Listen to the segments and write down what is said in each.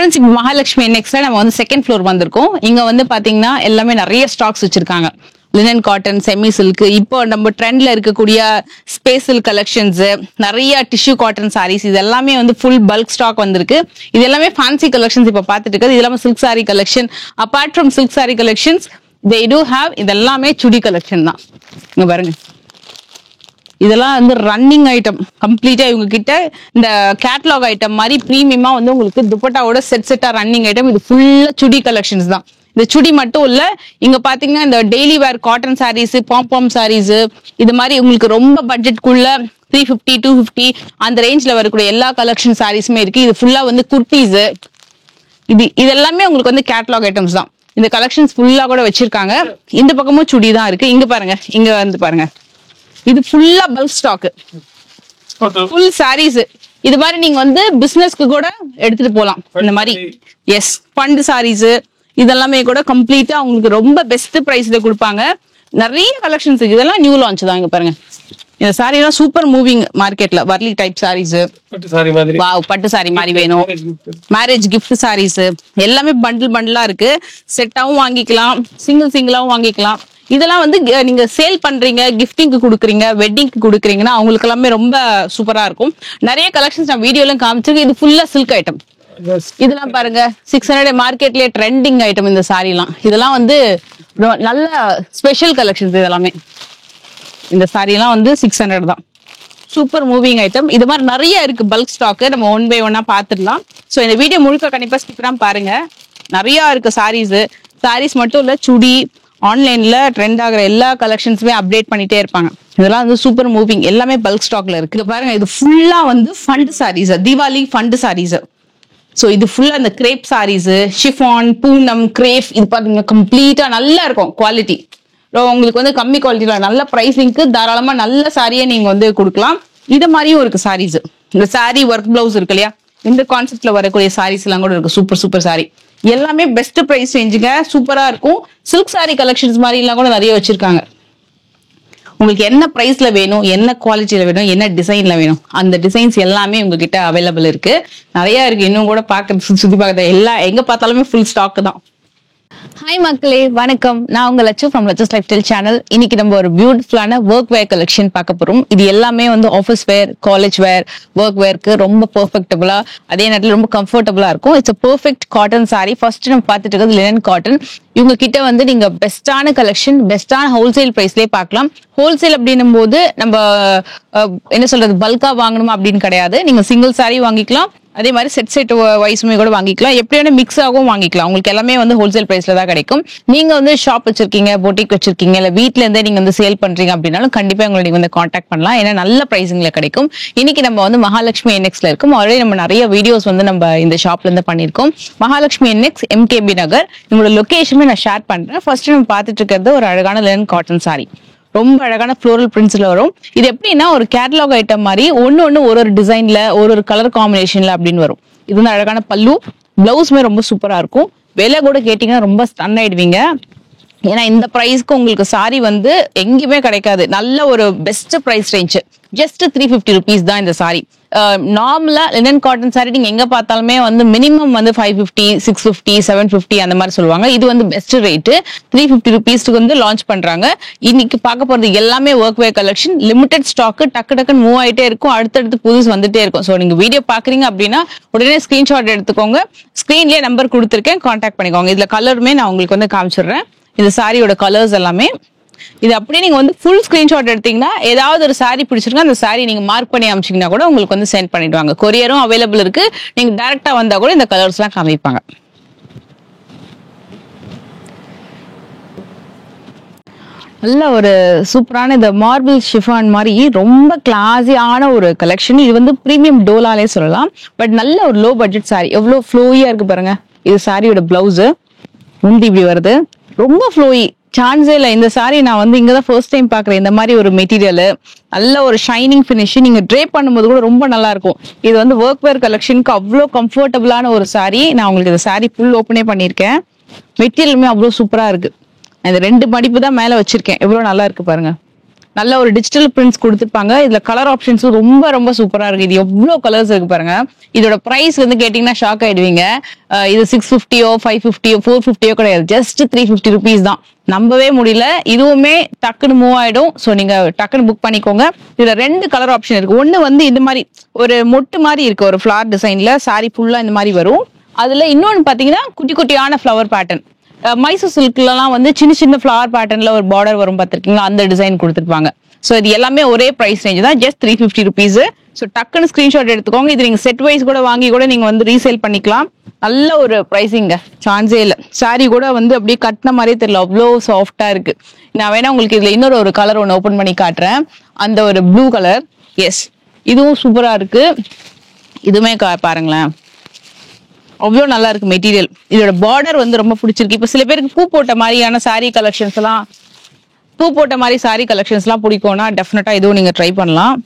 Friends, இப்போ மகாலட்சுமி நெக்ஸ்ட்ல நம்ம வந்து செகண்ட் ஃப்ளோர் வந்திருக்கோம். இங்க வந்து பாத்தீங்கன்னா எல்லாமே நிறைய ஸ்டாக்ஸ் வச்சிருக்காங்க. லினன் காட்டன், செமி சில்க், இப்போ நம்ம ட்ரெண்ட்ல இருக்கக்கூடிய ஸ்பேசல் கலெக்ஷன்ஸ், நிறைய டிஷ்யூ காட்டன் சாரீஸ், இது எல்லாமே வந்து ஃபுல் பல்க் ஸ்டாக் வந்திருக்கு. இது எல்லாமே ஃபேன்சி கலெக்ஷன்ஸ் இப்போ பார்த்துட்டு இருக்குது. இது எல்லாமே silk sorry collection. Apart from silk sorry collections they do have இது எல்லாமே சுடி கலெக்ஷன் தான். இங்க பாருங்க, இதெல்லாம் வந்து ரன்னிங் ஐட்டம் கம்ப்ளீட்டா. இவங்க கிட்ட இந்த கேட்லாக் ஐட்டம் மாதிரி பிரீமியமா வந்து உங்களுக்கு துப்பட்டாவோட செட்டா ரன்னிங் ஐட்டம். இது ஃபுல்லா சுடி கலெக்ஷன்ஸ் தான். இந்த சுடி மட்டும் இல்ல, இங்க பாத்தீங்கன்னா இந்த டெய்லி வேர் காட்டன் சாரீஸ், பாம் சாரீஸ், இது மாதிரி உங்களுக்கு ரொம்ப பட்ஜெட்குள்ள 350 250 அந்த ரேஞ்ச்ல வரக்கூடிய எல்லா கலெக்ஷன் சாரீஸுமே இருக்கு. இது ஃபுல்லா வந்து குர்த்திஸ், இது எல்லாமே உங்களுக்கு வந்து கேட்லாக் ஐட்டம்ஸ் தான். இந்த கலெக்ஷன்ஸ் ஃபுல்லா கூட வச்சிருக்காங்க. இந்த பக்கமும் சுடி தான் இருக்கு. இங்க பாருங்க, இங்க வந்து பாருங்க, இது ஃபுல்லா பல்க் ஸ்டாக், ஃபுல் சாரீஸ். இது மாதிரி நீங்க வந்து பிசினஸ்க்கு கூட எடுத்துட்டு போலாம். இந்த மாதிரி எஸ் ஃபண்ட் சாரீஸ் இதெல்லாமே கூட கம்ப்ளீட்டா உங்களுக்கு ரொம்ப பெஸ்ட் பிரைஸ்ல கொடுப்பாங்க. நிறைய கலெக்ஷன்ஸ் இருக்கு. இதெல்லாம் நியூ லான்ச் தான். இங்க பாருங்க, இந்த சாரி எல்லாம் சூப்பர் மூவிங் மார்க்கெட்ல. வர்லி டைப் சாரீஸ், வாவ் பட்டு சாரி மாதிரி வேணும், மேரேஜ் கிஃப்ட் சாரீஸ் எல்லாமே பண்டிலா இருக்கு. செட்டாவும் வாங்கிக்கலாம், சிங்கிளாவும் வாங்கிக்கலாம். இதெல்லாம் வந்து நீங்க சேல் பண்றீங்க, கிஃப்டிங்க்கு கொடுக்குறீங்க, வெட்டிங்க்கு கொடுக்குறீங்கன்னா அவங்களுக்கு எல்லாமே ரொம்ப சூப்பரா இருக்கும். நிறைய கலெக்ஷன்ஸ் நான் வீடியோலாம் காமிச்சிருக்கேன். இது ஃபுல்லா சில்க் ஐட்டம். இதெல்லாம் பாருங்க, 600 மார்க்கெட்லயே ட்ரெண்டிங் ஐட்டம் இந்த சாரி எல்லாம். இதெல்லாம் வந்து நல்ல ஸ்பெஷல் கலெக்ஷன்ஸ். இதெல்லாமே இந்த சாரி எல்லாம் வந்து 600 தான். Super moving item. இது மாதிரி நிறைய இருக்கு பல்க் ஸ்டாக். நம்ம ஒன் பை ஒன்னா பாத்துடலாம். சோ இந்த வீடியோ முழுக்க கண்டிப்பா ஸ்கிப் பண்ணாம பாருங்க. நிறைய இருக்கு சாரீஸ் மட்டும் இல்ல, சுடி ஆன்லைன்ல ட்ரெண்ட் ஆகிற எல்லா கலெக்ஷன்ஸுமே அப்டேட் பண்ணிட்டே இருப்பாங்க. இதெல்லாம் வந்து சூப்பர் மூவிங், எல்லாமே பல்க் ஸ்டாக்ல இருக்கு. பாருங்க, இது ஃபுல்லா வந்து ஃபண்ட் சாரீஸ், தீபாவளி ஃபண்ட் சாரீஸ். சோ இது ஃபுல்லா இந்த crepe sarees, chiffon, Poonam, crepe. இது பாத்தீங்கன்னா கம்ப்ளீட்டா நல்லா இருக்கும் குவாலிட்டி. உங்களுக்கு வந்து கம்மி குவாலிட்டியில நல்ல பிரைசிங்க்கு தாராளமா நல்ல சாரியை நீங்க வந்து கொடுக்கலாம். இது மாதிரியும் இருக்கு சாரீஸ். இந்த சாரி ஒர்க் பிளவுஸ் இருக்கு இல்லையா, இந்த கான்செப்ட்ல வரக்கூடிய சாரீஸ் எல்லாம் கூட இருக்கு. சூப்பர் சாரி எல்லாமே பெஸ்ட் பிரைஸ் ரேஞ்சுங்க, சூப்பரா இருக்கும். சில்க் சாரி கலெக்ஷன்ஸ் மாதிரி எல்லாம் கூட நிறைய வச்சிருக்காங்க. உங்களுக்கு என்ன பிரைஸ்ல வேணும், என்ன குவாலிட்டியில வேணும், என்ன டிசைன்ல வேணும், அந்த டிசைன்ஸ் எல்லாமே உங்ககிட்ட அவைலபிள் இருக்கு. நிறைய இருக்கு. இன்னும் கூட பாக்குறது, சுத்தி பாக்குறது எல்லாம் எங்க பார்த்தாலுமே ஃபுல் ஸ்டாக் தான். ஹாய் மக்களே, வணக்கம். நான் உங்க Lakshu from Lakshu's lifestyle channel. இன்னைக்கு நம்ம ஒரு பியூட்டிஃபுல்லான ஒர்க் வேர் கலெக்ஷன் பார்க்க போறோம். இது எல்லாமே வந்து office wear, college wear, work வேர்க்கு ரொம்ப பெர்ஃபெக்டபிளா, அதே நேரத்தில் ரொம்ப கம்ஃபர்டபுளா இருக்கும். It's a perfect cotton sari. First நம்ம பார்த்துட்டு இருக்கிறது லினன் காட்டன். இவங்க கிட்ட வந்து நீங்க பெஸ்டான கலெக்ஷன், பெஸ்டான ஹோல்சேல் பிரைஸ்லேயே பார்க்கலாம். ஹோல்சேல் அப்படின்னும் போது நம்ம என்ன சொல்றது, பல்கா வாங்கணுமா அப்படின்னு கிடையாது. நீங்க சிங்கிள் சாரி வாங்கிக்கலாம், அதே மாதிரி செட் வைஸுமே கூட வாங்கிக்கலாம். எப்படி வேணா மிக்ஸ் ஆகவும் வாங்கிக்கலாம். உங்களுக்கு எல்லாமே வந்து ஹோல்சேல் பிரைஸ்ல தான் கிடைக்கும். நீங்க வந்து ஷாப் வச்சிருக்கீங்க, பொட்டிக் வச்சிருக்கீங்க, இல்ல வீட்ல இருந்தே நீங்க வந்து சேல் பண்றீங்க அப்படின்னாலும் கண்டிப்பா உங்களை நீங்க வந்து கான்டாக்ட் பண்ணலாம். ஏன்னா நல்ல பிரைசிங்ல கிடைக்கும். இன்னைக்கு நம்ம வந்து மகாலட்சுமி என்எக்ஸ்ல இருக்கும். ஆல்ரெடி நம்ம நிறைய வீடியோஸ் வந்து நம்ம இந்த ஷாப்ல இருந்து பண்ணிருக்கோம். மகாலட்சுமி என்எக்ஸ், MKB நகர். உங்களோட லொகேஷனுமே நான் ஷேர் பண்றேன். ஃபர்ஸ்ட் நம்ம பார்த்துட்டு இருக்கிறது ஒரு அழகான லினன் காட்டன் சாரி. ரொம்ப அழகான ஃப்ளோரல் பிரிண்ட்ஸ்ல வரும். இது எப்படின்னா ஒரு கேட்டலாக் ஐட்டம் மாதிரி ஒன்னு ஒரு டிசைன்ல ஒரு கலர் காம்பினேஷன்ல அப்படின்னு வரும். இது வந்து அழகான பல்லு, பிளவுஸ்மே ரொம்ப சூப்பரா இருக்கும். விலை கூட கேட்டீங்கன்னா ரொம்ப ஸ்டன் ஆயிடுவீங்க. ஏன்னா இந்த பிரைஸ்க்கு உங்களுக்கு சாரி வந்து எங்கேயுமே கிடைக்காது. நல்ல ஒரு best price range. Just 350 rupees தான் இந்த சாரி. நார்மலா லினன் காட்டன் சாரி நீங்க எங்க பார்த்தாலுமே வந்து மினிமம் வந்து 550, 650, 750 அந்த மாதிரி சொல்லுவாங்க. இது வந்து பெஸ்ட் ரேட் 350 rupeesக்கு வந்து லான்ச் பண்றாங்க. இன்னைக்கு பார்க்க போறது எல்லாமே work wear collection. Limited stock, டக்குன்னு மூவ் ஆயிட்டே இருக்கும். அடுத்தடுத்து புதுசு வந்துட்டே இருக்கும். ஸோ நீங்க வீடியோ பாக்குறீங்க அப்படின்னா உடனே ஸ்கிரீன்ஷாட் எடுத்துக்கோங்க. ஸ்கிரீன்லயே நம்பர் கொடுத்துருக்கேன், கான்டாக்ட் பண்ணிக்கோங்க. இதுல கலருமே நான் உங்களுக்கு வந்து காமிச்சிடுறேன். இந்த சாரியோட கலர்ஸ் எல்லாமே. இது அப்படியே நீங்க வந்து ஃபுல் ஸ்கிரீன்ஷாட் எடுத்தீங்கன்னா ஏதாவது ஒரு சாரி பிடிச்சிருக்கா அந்த சாரி நீங்க மார்க் பண்ணி அனுப்பிச்சீங்கன்னா கூட உங்களுக்கு வந்து சென்ட் பண்ணிடுவாங்க. கொரியரும் அவைலபிள் இருக்கு. நீங்க டைரக்டா வந்தா கூட இந்த கலர்ஸ் எல்லாம் காமிப்பாங்க. நல்ல ஒரு சூப்பரான இந்த மார்பிள் ஷிஃபான் மாதிரி ரொம்ப கிளாஸியான ஒரு கலெக்ஷன். இது வந்து பிரீமியம் டோலாலே சொல்லலாம். பட் நல்ல ஒரு லோ பட்ஜெட் சாரி. எவ்வளவு ஃப்ளோயியா இருக்கு பாருங்க. இது சாரியோட பிளவுஸ் முந்தி இப்படி வருது. ரொம்ப ஃப்ளோயி, சான்ஸே இல்லை. இந்த சாரி நான் வந்து இங்கதான் ஃபர்ஸ்ட் டைம் பாக்குறேன். இந்த மாதிரி ஒரு மெட்டீரியல், நல்ல ஒரு ஷைனிங் பினிஷ். நீங்க ட்ரேப் பண்ணும்போது கூட ரொம்ப நல்லா இருக்கும். இது வந்து ஒர்க் வேர் கலெக்ஷனுக்கு அவ்வளோ கம்ஃபர்டபுளான ஒரு சாரி. நான் உங்களுக்கு இந்த சாரி ஃபுல் ஓப்பனே பண்ணியிருக்கேன். மெட்டீரியலுமே அவ்வளோ சூப்பரா இருக்கு. இந்த 2 மடிப்பு தான் மேல வச்சிருக்கேன். எவ்வளவு நல்லா இருக்கு பாருங்க. நல்ல ஒரு டிஜிட்டல் பிரிண்ட்ஸ் கொடுத்துருப்பாங்க. இதுல கலர் ஆப்ஷன்ஸும் ரொம்ப ரொம்ப சூப்பரா இருக்கு. இது எவ்வளவு கலர்ஸ் இருக்கு பாருங்க. இதோட பிரைஸ் வந்து கேட்டீங்கன்னா ஷாக் ஆயிடுவீங்க. இது 650 550 450 கிடையாது, ஜஸ்ட் 350 rupees தான். நம்பவே முடியல. இதுவுமே டக்குன்னு மூவ் ஆயிடும். ஸோ நீங்க டக்குன்னு புக் பண்ணிக்கோங்க. இதுல 2 கலர் ஆப்ஷன் இருக்கு. ஒன்னு வந்து இந்த மாதிரி ஒரு மொட்டு மாதிரி இருக்கு, ஒரு ஃபிளவர் டிசைன்ல சாரி ஃபுல்லா இந்த மாதிரி வரும். அதுல இன்னொன்னு பாத்தீங்கன்னா குட்டி குட்டியான ஃபிளவர் பேட்டர்ன். மைசூர் சில்க்லாம் வந்து சின்ன சின்ன ஃபிளவர் பேட்டர்ன்ல ஒரு பார்டர் வரும் பார்த்திருக்கீங்களா, அந்த டிசைன் கொடுத்துருப்பாங்க. ஸோ இது எல்லாமே ஒரே பிரைஸ் ரேஞ்ச் தான், ஜஸ்ட் 350 rupees. ஸோ டக்குன்னு ஸ்கிரீன்ஷாட் எடுத்துக்கோங்க. இது நீங்க செட் வைஸ் கூட வாங்கி கூட நீங்க வந்து ரீசேல் பண்ணிக்கலாம். நல்ல ஒரு பிரைசிங்க, சான்ஸே இல்லை. சாரி கூட வந்து அப்படியே கட்டின மாதிரியே தெரியல, அவ்வளோ சாஃப்டா இருக்கு. நான் வேணா உங்களுக்கு இதுல இன்னொரு ஒரு கலர் ஒன்று ஓப்பன் பண்ணி காட்டுறேன். அந்த ஒரு ப்ளூ கலர், எஸ், இதுவும் சூப்பரா இருக்கு. இதுவுமே பாருங்களேன், அவ்வளோ நல்லா இருக்கு மெட்டீரியல். இதோட பார்டர் வந்து ரொம்ப பிடிச்சிருக்கு. இப்ப சில பேருக்கு பூ போட்ட மாதிரியான சாரி கலெக்ஷன்ஸ் எல்லாம், பூ போட்ட மாதிரி சாரி கலெக்ஷன்ஸ் எல்லாம் பிடிக்கும்னா டெஃபினட்டா இதுவும் நீங்க ட்ரை பண்ணலாம்.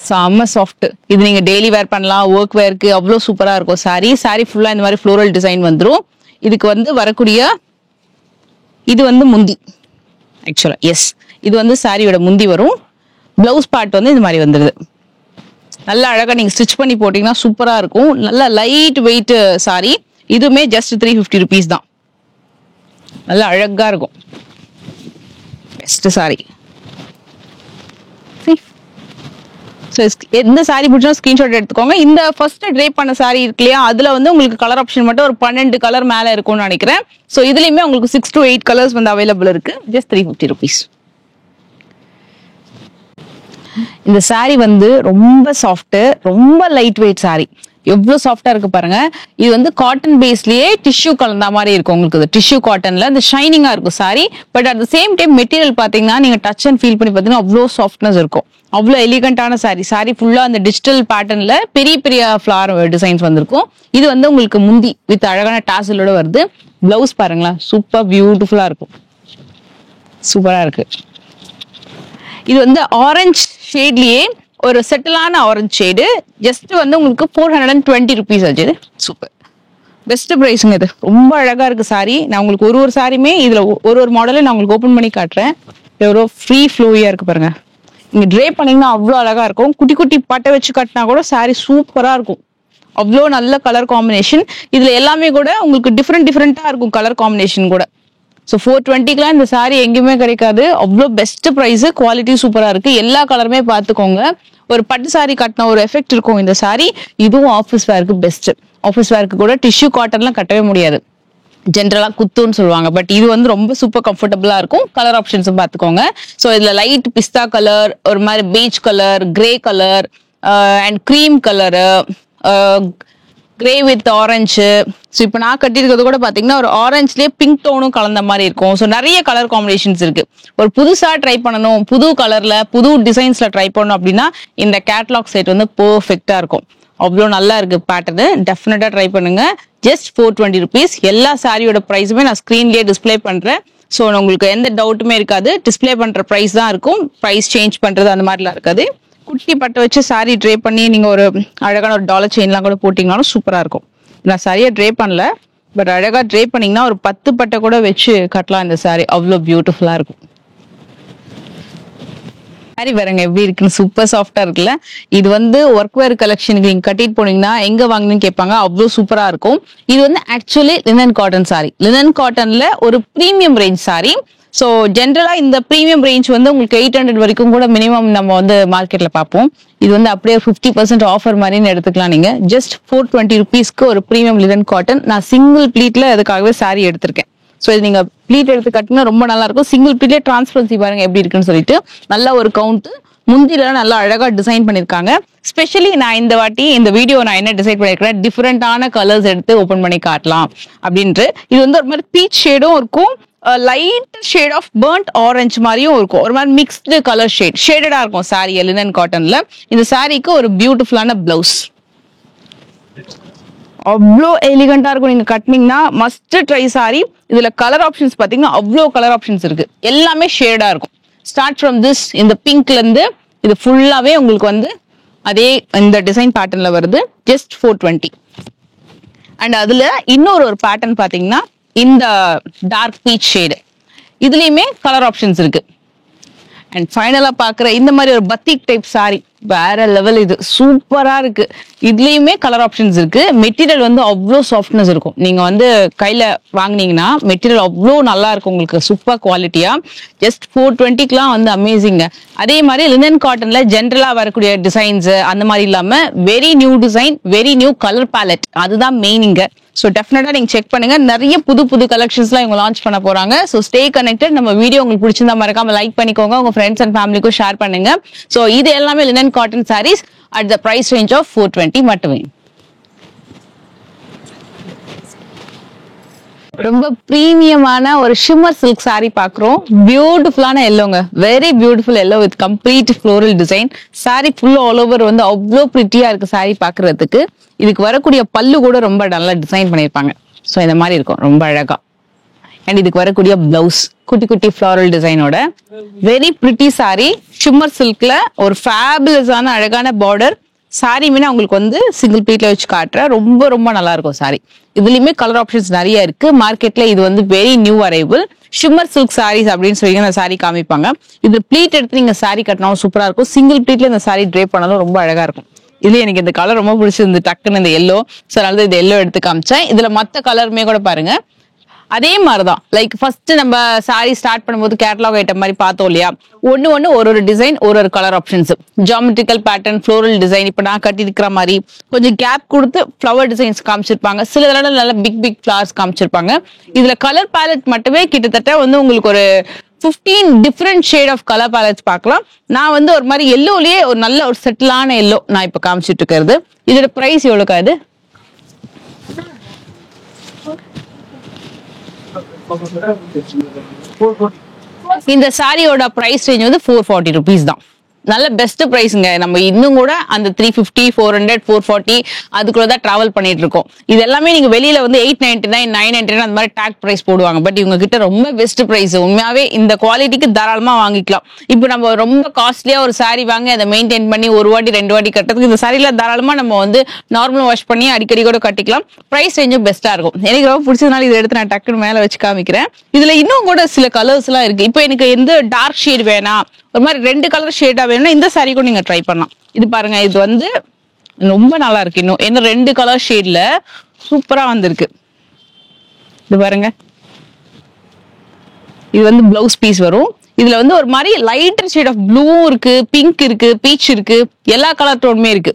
செம்ம சாஃப்ட். இது நீங்க டெய்லி வேர் பண்ணலாம், ஒர்க் வேர்க்கு அவ்வளோ சூப்பரா இருக்கும். சாரி ஃபுல்லா இந்த மாதிரி ஃப்ளோரல் டிசைன் வந்துடும். இதுக்கு வந்து வரக்கூடிய இது வந்து முந்தி, ஆக்சுவலா எஸ், இது வந்து சாரியோட முந்தி வரும். பிளவுஸ் பார்ட் வந்து இந்த மாதிரி வந்துடுது. நல்லா அழகா நீங்க ஸ்டிச் பண்ணி போட்டீங்கன்னா சூப்பரா இருக்கும். நல்ல லைட் வெயிட் சாரி. இதுவுமே ஜஸ்ட் 350 rupees தான். நல்லா அழகா இருக்கும். Best sorry. எந்த சாரி பிடிச்சா ஸ்கிரீன்ஷாட் எடுத்துக்கோங்க. இந்த ஃபர்ஸ்ட் ட்ரேப் பண்ண சாரி இருக்கு இல்லையா, அதுல வந்து உங்களுக்கு கலர் ஆப்ஷன் மட்டும் ஒரு 12 கலர் மேல இருக்கும்னு நினைக்கிறேன். ஸோ இதுலயுமே உங்களுக்கு 6 to 8 கலர்ஸ் வந்து அவைலபிள் இருக்கு. Just 350 rupees. இந்த சாரி வந்து ரொம்ப சாஃப்ட், ரொம்ப லைட் வெயிட் சாரி. எவ்வளவு சாஃப்டா இருக்கு பாருங்க. இது வந்து காட்டன் பேஸ்லயே டிஷ்யூ கலந்த மாதிரி இருக்கும். உங்களுக்கு டிஷ்யூ காட்டன்ல இந்த ஷைனிங்கா இருக்கும் sorry. But at the same time material பாத்தீங்கன்னா நீங்க டச் அண்ட் ஃபீல் பண்ணி பாத்தீங்கன்னா அவ்வளோ சாஃப்ட்னஸ் இருக்கும். அவ்வளோ எலிகண்டான சாரி ஃபுல்லா அந்த டிஜிட்டல் பேட்டர்ன்ல பெரிய பெரிய ஃபிளவர் டிசைன்ஸ் வந்திருக்கும். இது வந்து உங்களுக்கு முந்தி வித் அழகான டாசலோட வருது. பிளவுஸ் பாருங்களேன், சூப்பர் பியூட்டிஃபுல்லா இருக்கும். சூப்பரா இருக்கு. இது வந்து ஆரஞ்சு ஷேட்லயே ஒரு செட்டிலான ஆரஞ்சு ஷேடு. ஜஸ்ட் வந்து உங்களுக்கு 420 rupees ஆச்சு. சூப்பர் பெஸ்ட் பிரைஸ்ங்க. இது ரொம்ப அழகா இருக்கு சாரி. நான் உங்களுக்கு ஒரு சாரியுமே இதுல ஒரு மாடலை நான் உங்களுக்கு ஓபன் பண்ணி காட்டுறேன். எவ்வளோ ஃப்ரீ ஃப்ளோயா இருக்கு பாருங்க. நீங்க ட்ரே பண்ணீங்கன்னா அவ்வளோ அழகா இருக்கும். குட்டி குட்டி பட்டை வச்சு கட்டினா கூட சாரி சூப்பரா இருக்கும். அவ்வளோ நல்ல கலர் காம்பினேஷன். இதுல எல்லாமே கூட உங்களுக்கு டிஃப்ரெண்டா இருக்கும் கலர் காம்பினேஷன் கூட. ஸோ 420க்குலாம் இந்த சாரி எங்கேயுமே கிடைக்காது. அவ்வளோ பெஸ்ட் ப்ரைஸ், குவாலிட்டி சூப்பரா இருக்கு. எல்லா கலருமே பார்த்துக்கோங்க. ஒரு பட்டு சாரி கட்டின ஒரு எஃபெக்ட் இருக்கும் இந்த சாரி. இதுவும் ஆஃபீஸ் வேருக்கு பெஸ்ட். ஆஃபீஸ் வேருக்கு கூட டிஷ்யூ காட்டன்லாம் கட்டவே முடியாது, ஜென்ரலா குத்துன்னு சொல்லுவாங்க. பட் இது வந்து ரொம்ப சூப்பர் கம்ஃபர்டபுளா இருக்கும். கலர் ஆப்ஷன்ஸும் பார்த்துக்கோங்க. ஸோ இதுல லைட் பிஸ்தா கலர், ஒரு மாதிரி peach colour, grey colour and cream colour, grey with orange. So இப்போ நான் கட்டியிருக்கிறது கூட பார்த்தீங்கன்னா ஒரு ஆரஞ்சுலேயே பிங்க் டோனும் கலந்த மாதிரி இருக்கும். ஸோ நிறைய கலர் காம்பினேஷன்ஸ் இருக்கு. ஒரு புதுசாக ட்ரை பண்ணணும், புது கலர்ல புது டிசைன்ஸ்ல ட்ரை பண்ணணும் அப்படின்னா இந்த கேட்லாக் செட் வந்து பெர்ஃபெக்டா இருக்கும். அவ்வளோ நல்லா இருக்கு பேட்டர்னு. டெஃபினட்டா ட்ரை பண்ணுங்க. Just 420 rupees. எல்லா சாரியோட ப்ரைஸுமே நான் ஸ்க்ரீன்லேயே டிஸ்பிளே பண்றேன். ஸோ உங்களுக்கு எந்த டவுட்டுமே இருக்காது. டிஸ்பிளே பண்ற ப்ரைஸ் தான் இருக்கும். ப்ரைஸ் சேஞ்ச் பண்றது அந்த மாதிரிலாம் இருக்காது. குட்டி பட்டை வச்சு சாரி ட்ரே பண்ணி நீங்க ஒரு அழகான ஒரு டாலர் செயின்லாம் கூட போட்டீங்கன்னாலும் சூப்பரா இருக்கும். நான் சரியா ட்ரே பண்ணல, பட் அழகா ட்ரே பண்ணீங்கன்னா ஒரு 10 பட்டை கூட வச்சு கட்டலாம் இந்த சாரி. அவ்வளோ பியூட்டிஃபுல்லா இருக்கும். சாரி பாருங்க எப்படி இருக்குன்னு, சூப்பர் சாஃப்டா இருக்குல்ல. இது வந்து ஒர்க் வேர் கலெக்ஷனுக்கு நீங்க கட்டிட்டு போனீங்கன்னா எங்க வாங்கினு கேட்பாங்க, அவ்வளோ சூப்பரா இருக்கும். இது வந்து actually linen cotton sari. Linen காட்டன்ல ஒரு பிரீமியம் ரேஞ்ச் சாரி. ஸோ ஜென்ரலா இந்த ப்ரீமியம் ரேஞ்ச் வந்து உங்களுக்கு 800 வரைக்கும் கூட மினிமம் நம்ம வந்து மார்க்கெட்ல பார்ப்போம். இது வந்து அப்படியே 50% ஆஃபர் மாதிரின்னு எடுத்துக்கலாம் நீங்க. ஜஸ்ட் 420 rupeesக்கு ஒரு ப்ரீமியம் லினன் காட்டன். நான் சிங்கிள் ப்ளீட்ல அதுக்காகவே சாரி எடுத்திருக்கேன். ஸோ இது நீங்க ப்ளீட் எடுத்து கட்டினா ரொம்ப நல்லா இருக்கும். சிங்கிள் ப்ளீட்ல டிரான்ஸ்பரன்சி பாருங்க எப்படி இருக்குன்னு சொல்லிட்டு. நல்ல ஒரு கவுண்ட், முந்தில நல்லா அழகா டிசைன் பண்ணிருக்காங்க. ஸ்பெஷலி நான் இந்த வாட்டி இந்த வீடியோ நான் என்ன டிசைட் பண்ணிருக்கேன், டிஃப்ரெண்டான கலர்ஸ் எடுத்து ஓபன் பண்ணி காட்டலாம் அப்படின்ட்டு. இது வந்து ஒரு மாதிரி பீச் ஷேடும் இருக்கும், light shade of burnt orange மாதிரியும் இருக்கும். ஒரு மாதிரி மிக்ஸ்டு கலர் ஷேடடா இருக்கும் சாரி லினன் காட்டன்ல. இந்த சாரிக்கு ஒரு பியூட்டிஃபுல்லான பிளவுஸ். அவ்வளோ எலிகண்டா இருக்கும். நீங்க கட்டினீங்கன்னா மஸ்ட் ட்ரை சாரி. இதுல கலர் ஆப்ஷன்ஸ் பாத்தீங்கன்னா அவ்வளோ கலர் ஆப்ஷன்ஸ் இருக்கு. எல்லாமே ஷேடா இருக்கும். ஸ்டார்ட் ஃப்ரம் திஸ், இந்த பிங்க்ல இருந்து இது ஃபுல்லாவே உங்களுக்கு வந்து அதே இந்த டிசைன் பேட்டர்ன்ல வருது. ஜஸ்ட் 420. அண்ட் அதுல இன்னொரு பேட்டர்ன் பாத்தீங்கன்னா இந்த டார்க் பீச் ஷேடு. இதுலயுமே கலர் ஆப்ஷன்ஸ் இருக்கு. அண்ட் ஃபைனலா பாக்குற இந்த மாதிரி ஒரு பத்திக் டைப் சாரி வேற லெவல். இது சூப்பரா இருக்கு. இதுலயுமே கலர் ஆப்ஷன்ஸ் இருக்கு. மெட்டீரியல் வந்து அவ்வளோ சாஃப்ட்னஸ் இருக்கும். நீங்க வந்து கையில வாங்குனீங்கன்னா மெட்டீரியல் அவ்வளோ நல்லா இருக்கும் உங்களுக்கு, சூப்பர் குவாலிட்டியா. ஜஸ்ட் 420க்குலாம் வந்து அமேசிங்க. அதே மாதிரி லினன் காட்டன்ல ஜென்ரலா வரக்கூடிய டிசைன்ஸ் அந்த மாதிரி இல்லாம very new design, very new colour ballot, அதுதான் மெயின் இங்க. ஸோ டெஃபினட்டா நீங்க செக் பண்ணுங்க. நிறைய புது புது கலெக்ஷன்ஸ்லாம் இவங்க லான்ச் பண்ண போறாங்க. So stay connected. நம்ம வீடியோ உங்களுக்கு பிடிச்சிருந்தா மறக்காம லைக் பண்ணிக்கோங்க, உங்க ஃப்ரெண்ட்ஸ் அண்ட் ஃபேமிலிக்கும் ஷேர் பண்ணுங்க. ஸோ இது எல்லாமே linen cotton sarees at the price range of 420 மட்டுமே. ரொம்ப பிரீமியமான ஒரு ஷிம்மர் சில்க் சாரி பாக்குறோம். பியூட்டிஃபுல்லான எல்லோங்க, very beautiful yellow with complete floral design. Sari full all over வந்து அவ்வளோ பிரிட்டியா இருக்கு சாரி பாக்குறதுக்கு. இதுக்கு வரக்கூடிய பல்லு கூட ரொம்ப நல்லா டிசைன் பண்ணிருப்பாங்க. ஸோ இந்த மாதிரி இருக்கும் ரொம்ப அழகா. அண்ட் இதுக்கு வரக்கூடிய பிளவுஸ் குட்டி குட்டி ஃப்ளாரல் டிசைனோட வெரி பிரிட்டி சாரி. ஷிம்மர் சில்க்ல ஒரு ஃபேபுலஸான அழகான பார்டர். சாரி மீனா உங்களுக்கு வந்து சிங்கிள் பீட்ல வச்சு காட்டுற ரொம்ப ரொம்ப நல்லா இருக்கும் சாரி. இதுலயுமே கலர் ஆப்ஷன்ஸ் நிறைய இருக்கு. மார்க்கெட்ல இது வந்து very new arrival. Shimmer silk sarees அப்படின்னு சொல்லி அந்த சாரி காமிப்பாங்க. இது ப்ளீட் எடுத்து நீங்க சாரி கட்டினாலும் சூப்பரா இருக்கும். சிங்கிள் ப்ளீட்ல இந்த சாரி ட்ரேப் பண்ணாலும் ரொம்ப அழகா இருக்கும். இதுல எனக்கு இந்த கலர் ரொம்ப பிடிச்சிருந்து டக்குன்னு இந்த எல்லோ. ஸோ அதனால இது எல்லோ எடுத்து காமிச்சேன். இதுல மத்த கலருமே கூட பாருங்க அதே மாதிரிதான். லைக் ஃபர்ஸ்ட் நம்ம சாரி ஸ்டார்ட் பண்ணும்போது கேட்டலாக் ஐட்டம் மாதிரி பார்த்தோம் இல்லையா, ஒன்னு ஒரு டிசைன் ஒரு colour options, geometrical pattern, floral design. இப்ப நான் கட்டி இருக்கிற மாதிரி கொஞ்சம் கேப் கொடுத்து ஃப்ளவர் டிசைன்ஸ் காமிச்சிருப்பாங்க. சில தடவை நல்ல பிக் பிக் ஃபிளவர்ஸ் காமிச்சிருப்பாங்க. இதுல கலர் பேலட் மட்டுமே கிட்டத்தட்ட வந்து உங்களுக்கு ஒரு 15 different shade of colour palettes பார்க்கலாம். நான் வந்து ஒரு மாதிரி எல்லோலயே ஒரு நல்ல ஒரு செட்டிலான எல்லோ நான் இப்ப காமிச்சிட்டு இருக்கிறது. இதோட பிரைஸ் எவ்வளோக்கா? இது இந்த சாரியோட பிரைஸ் ரேஞ்ச் வந்து 440 rupees தான். நல்ல பெஸ்ட் பிரைஸ்ங்க. நம்ம இன்னும் கூட அந்த 350, 400, 440 அதுக்குள்ள தான் டிராவல் பண்ணிட்டு இருக்கோம். இது எல்லாமே நீங்க வெளியில வந்து 899, 999 அந்த மாதிரி டேக் பிரைஸ் போடுவாங்க. பட் இவங்க கிட்ட ரொம்ப பெஸ்ட் பிரைஸ். உண்மையாவே இந்த குவாலிட்டிக்கு தாராளமா வாங்கிக்கலாம். இப்போ நம்ம ரொம்ப காஸ்ட்லியா ஒரு சாரி வாங்கி அதை மெயின்டைன் பண்ணி ஒரு வாட்டி 2 வாட்டி கட்டுறதுக்கு இந்த சாரில தாராளமா நம்ம வந்து நார்மல் வாஷ் பண்ணி அடிக்கடி கூட கட்டிக்கலாம். பிரைஸ் ரேஞ்சும் பெஸ்டா இருக்கும். எனக்கு ரொம்ப பிடிச்சதுனால இதை எடுத்து நான் டக்குன்னு மேல வச்சு காமிக்கிறேன். இதுல இன்னும் கூட சில கலர்ஸ் எல்லாம் இருக்கு. இப்போ எனக்கு எந்த டார்க் ஷேட் வேணாம், ஒரு மாதிரி 2 கலர் ஷேடா வேணும்னா இந்த சாரி கூட நீங்க ட்ரை பண்ணலாம். இது பாருங்க, இது வந்து ரொம்ப நல்லா இருக்கு. இன்னும் என்ன 2 கலர் ஷேட்ல சூப்பரா வந்திருக்கு. இது பாருங்க, இது வந்து பிளவுஸ் பீஸ் வரும். இதுல வந்து ஒரு மாதிரி லைட்டர் ஷேட் ஆஃப் ப்ளூ இருக்கு, பிங்க் இருக்கு, பீச் இருக்கு, எல்லா கலர் டோனுமே இருக்கு.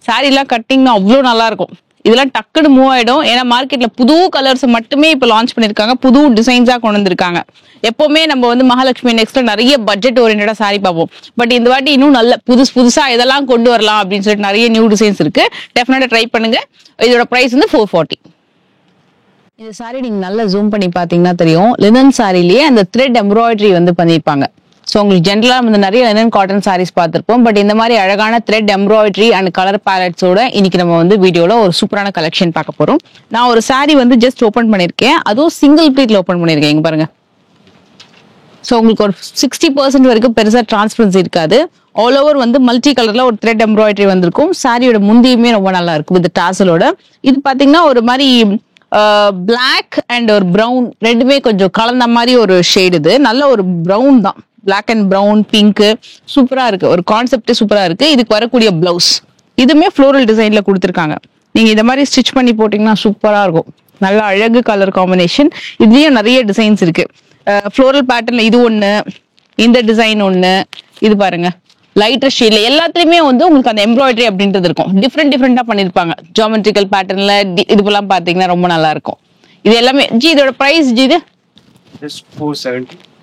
சாரி எல்லாம் கட்டிங்னா அவ்வளோ நல்லா இருக்கும். இதெல்லாம் டக்குன்னு மூவ் ஆயிடும். ஏன்னா மார்க்கெட்ல புது கலர்ஸ் மட்டுமே இப்ப லான்ச் பண்ணிருக்காங்க, புது டிசைன்ஸா கொண்டு வந்திருக்காங்க. எப்பவுமே நம்ம வந்து மகாலட்சுமி நெக்ஸ்ட்ல நிறைய பட்ஜெட் ஓரியன்டா சாரி பார்ப்போம். பட் இந்த வாட்டி இன்னும் நல்ல புதுசா இதெல்லாம் கொண்டு வரலாம் அப்படின்னு சொல்லிட்டு நிறைய நியூ டிசைன்ஸ் இருக்கு. டெஃபினட்டா ட்ரை பண்ணுங்க. இதோட பிரைஸ் வந்து 440. இந்த சாரி நீங்க நல்லா ஜூம் பண்ணி பாத்தீங்கன்னா தெரியும். லினன் சாரிலேயே அந்த த்ரெட் எம்ப்ராய்டரி வந்து பண்ணிருப்பாங்க. ஸோ உங்களுக்கு ஜென்ரலா வந்து நிறைய லினன் காட்டன் சாரீஸ் பார்த்திருப்போம். பட் இந்த மாதிரி அழகான த்ரெட் எம்ப்ராய்டரி அண்ட் கலர் பேலட்ஸோட இன்னைக்கு நம்ம வந்து வீடியோல ஒரு சூப்பரான கலெக்ஷன் பார்க்க போறோம். நான் ஒரு சாரி வந்து ஜஸ்ட் ஓபன் பண்ணிருக்கேன். அதுவும் சிங்கிள் ப்ளீட்ல ஓபன் பண்ணிருக்கேன். இங்க பாருங்க. ஸோ உங்களுக்கு ஒரு 60% வரைக்கும் பெருசா டிரான்ஸ்பரன்சி இருக்காது. ஆல் ஓவர் வந்து மல்டி கலர்ல ஒரு த்ரெட் எம்ப்ராய்டரி வந்திருக்கும். சாரியோட முந்தியுமே ரொம்ப நல்லா இருக்கும் வித் டாசலோட. இது பாத்தீங்கன்னா ஒரு மாதிரி பிளாக் அண்ட் ஒரு ப்ரௌன் ரெண்டுமே கொஞ்சம் கலந்த மாதிரி ஒரு ஷேடு. இது நல்ல ஒரு ப்ரௌன் தான், பிளாக் அண்ட் ப்ரௌன் பிங்க் சூப்பரா இருக்கு. ஒரு கான்செப்டே சூப்பரா இருக்கு. இதுக்கு வரக்கூடிய பிளவுஸ் இதுமே ஃப்ளோரல் டிசைன்ல கொடுத்துருக்காங்க. நீங்க இந்த மாதிரி ஸ்டிச் பண்ணி போட்டீங்கன்னா சூப்பரா இருக்கும். நல்ல அழகு கலர் காம்பினேஷன். இதுலயும் நிறைய டிசைன்ஸ் இருக்கு. ஃப்ளோரல் பேட்டர்ன்ல இது ஒண்ணு, இந்த டிசைன் ஒண்ணு, இது பாருங்க லைட்டர் ஷேட்ல எல்லாத்துலயுமே வந்து உங்களுக்கு அந்த எம்ப்ராய்டரி அப்படின்றது இருக்கும். டிஃப்ரெண்டா பண்ணிருப்பாங்க. ஜியோமெட்ரிக்கல் பேட்டர்ன்ல இதுபெல்லாம் பாத்தீங்கன்னா ரொம்ப நல்லா இருக்கும். இது எல்லாமே ஜி இதோட பிரைஸ் ஜி இது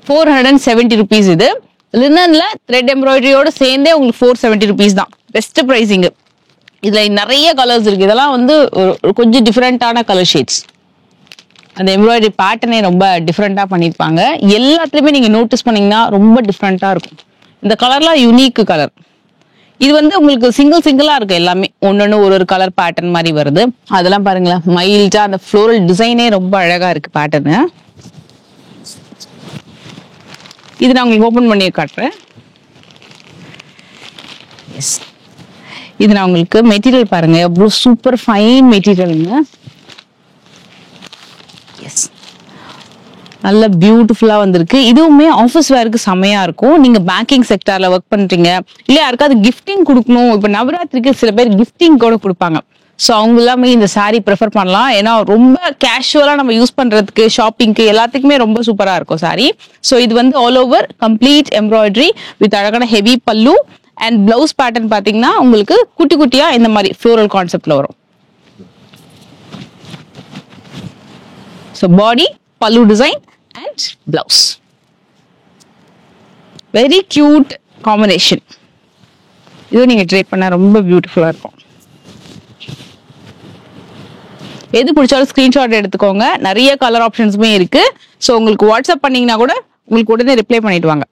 470 rupees. இது லினன்ல த்ரெட் எம்ப்ராய்டரியோட சேர்ந்தே உங்களுக்கு 470 rupees தான். Best pricing. இதுல நிறைய கலர்ஸ் இருக்கு. இதெல்லாம் வந்து கொஞ்சம் டிஃப்ரெண்டான கலர் ஷேட்ஸ். அந்த எம்ப்ராய்டரி பேட்டர்னே ரொம்ப டிஃப்ரெண்டா பண்ணிருப்பாங்க. எல்லாத்துலயுமே நீங்க நோட்டீஸ் பண்ணீங்கன்னா ரொம்ப டிஃப்ரெண்டா இருக்கும். இந்த கலர்லாம் யூனிக் கலர். இது வந்து உங்களுக்கு சிங்கிளா இருக்கு. எல்லாமே ஒன்னொன்னு ஒரு கலர் பேட்டர்ன் மாதிரி வருது. அதெல்லாம் பாருங்களேன், மைல்டா அந்த ஃப்ளோரல் டிசைனே ரொம்ப அழகா இருக்கு பேட்டர்னு. இது நான் உங்களுக்கு ஓபன் பண்ணி காட்டுறேன். எஸ், இது நான் உங்களுக்கு மெட்டீரியல் பாருங்க எவ்வளவு சூப்பர் ஃபைன் மெட்டீரியலுங்க. எஸ், நல்ல பியூட்டிஃபுல்லா வந்திருக்கு. இதுவுமே ஆஃபீஸ் வேருக்கு செமையா இருக்கும். நீங்க பேங்கிங் செக்டார்ல ஒர்க் பண்றீங்க, இல்ல யாருக்காவது கிஃப்டிங் கொடுக்கணும். இப்ப நவராத்திரிக்கு சில பேர் கிஃப்டிங் கூட கொடுப்பாங்க. ஸோ அவங்க எல்லாமே இந்த saree ப்ரிஃபர் பண்ணலாம். ஏன்னா ரொம்ப கேஷுவலா நம்ம யூஸ் பண்றதுக்கு, ஷாப்பிங்க்கு எல்லாத்துக்குமே ரொம்ப சூப்பரா இருக்கும் saree. ஸோ இது வந்து all over complete embroidery with அழகான ஹெவி பல்லு அண்ட் பிளவுஸ் பேட்டர்ன் பாத்தீங்கன்னா உங்களுக்கு குட்டி குட்டியா இந்த மாதிரி ஃப்ளோரல் கான்செப்ட்ல வரும். ஸோ பாடி, பல்லு design and blouse. Very cute combination. இது நீங்க ட்ரை பண்ண ரொம்ப பியூட்டிஃபுல்லா இருக்கும். எது பிடிச்சாலும் ஸ்கிரீன்ஷாட் எடுத்துக்கோங்க. நிறைய கலர் ஆப்ஷன்ஸுமே இருக்கு. ஸோ உங்களுக்கு வாட்ஸ்அப் பண்ணீங்கன்னா கூட உங்களுக்கு உடனே ரிப்ளை பண்ணிட்டு வாங்க.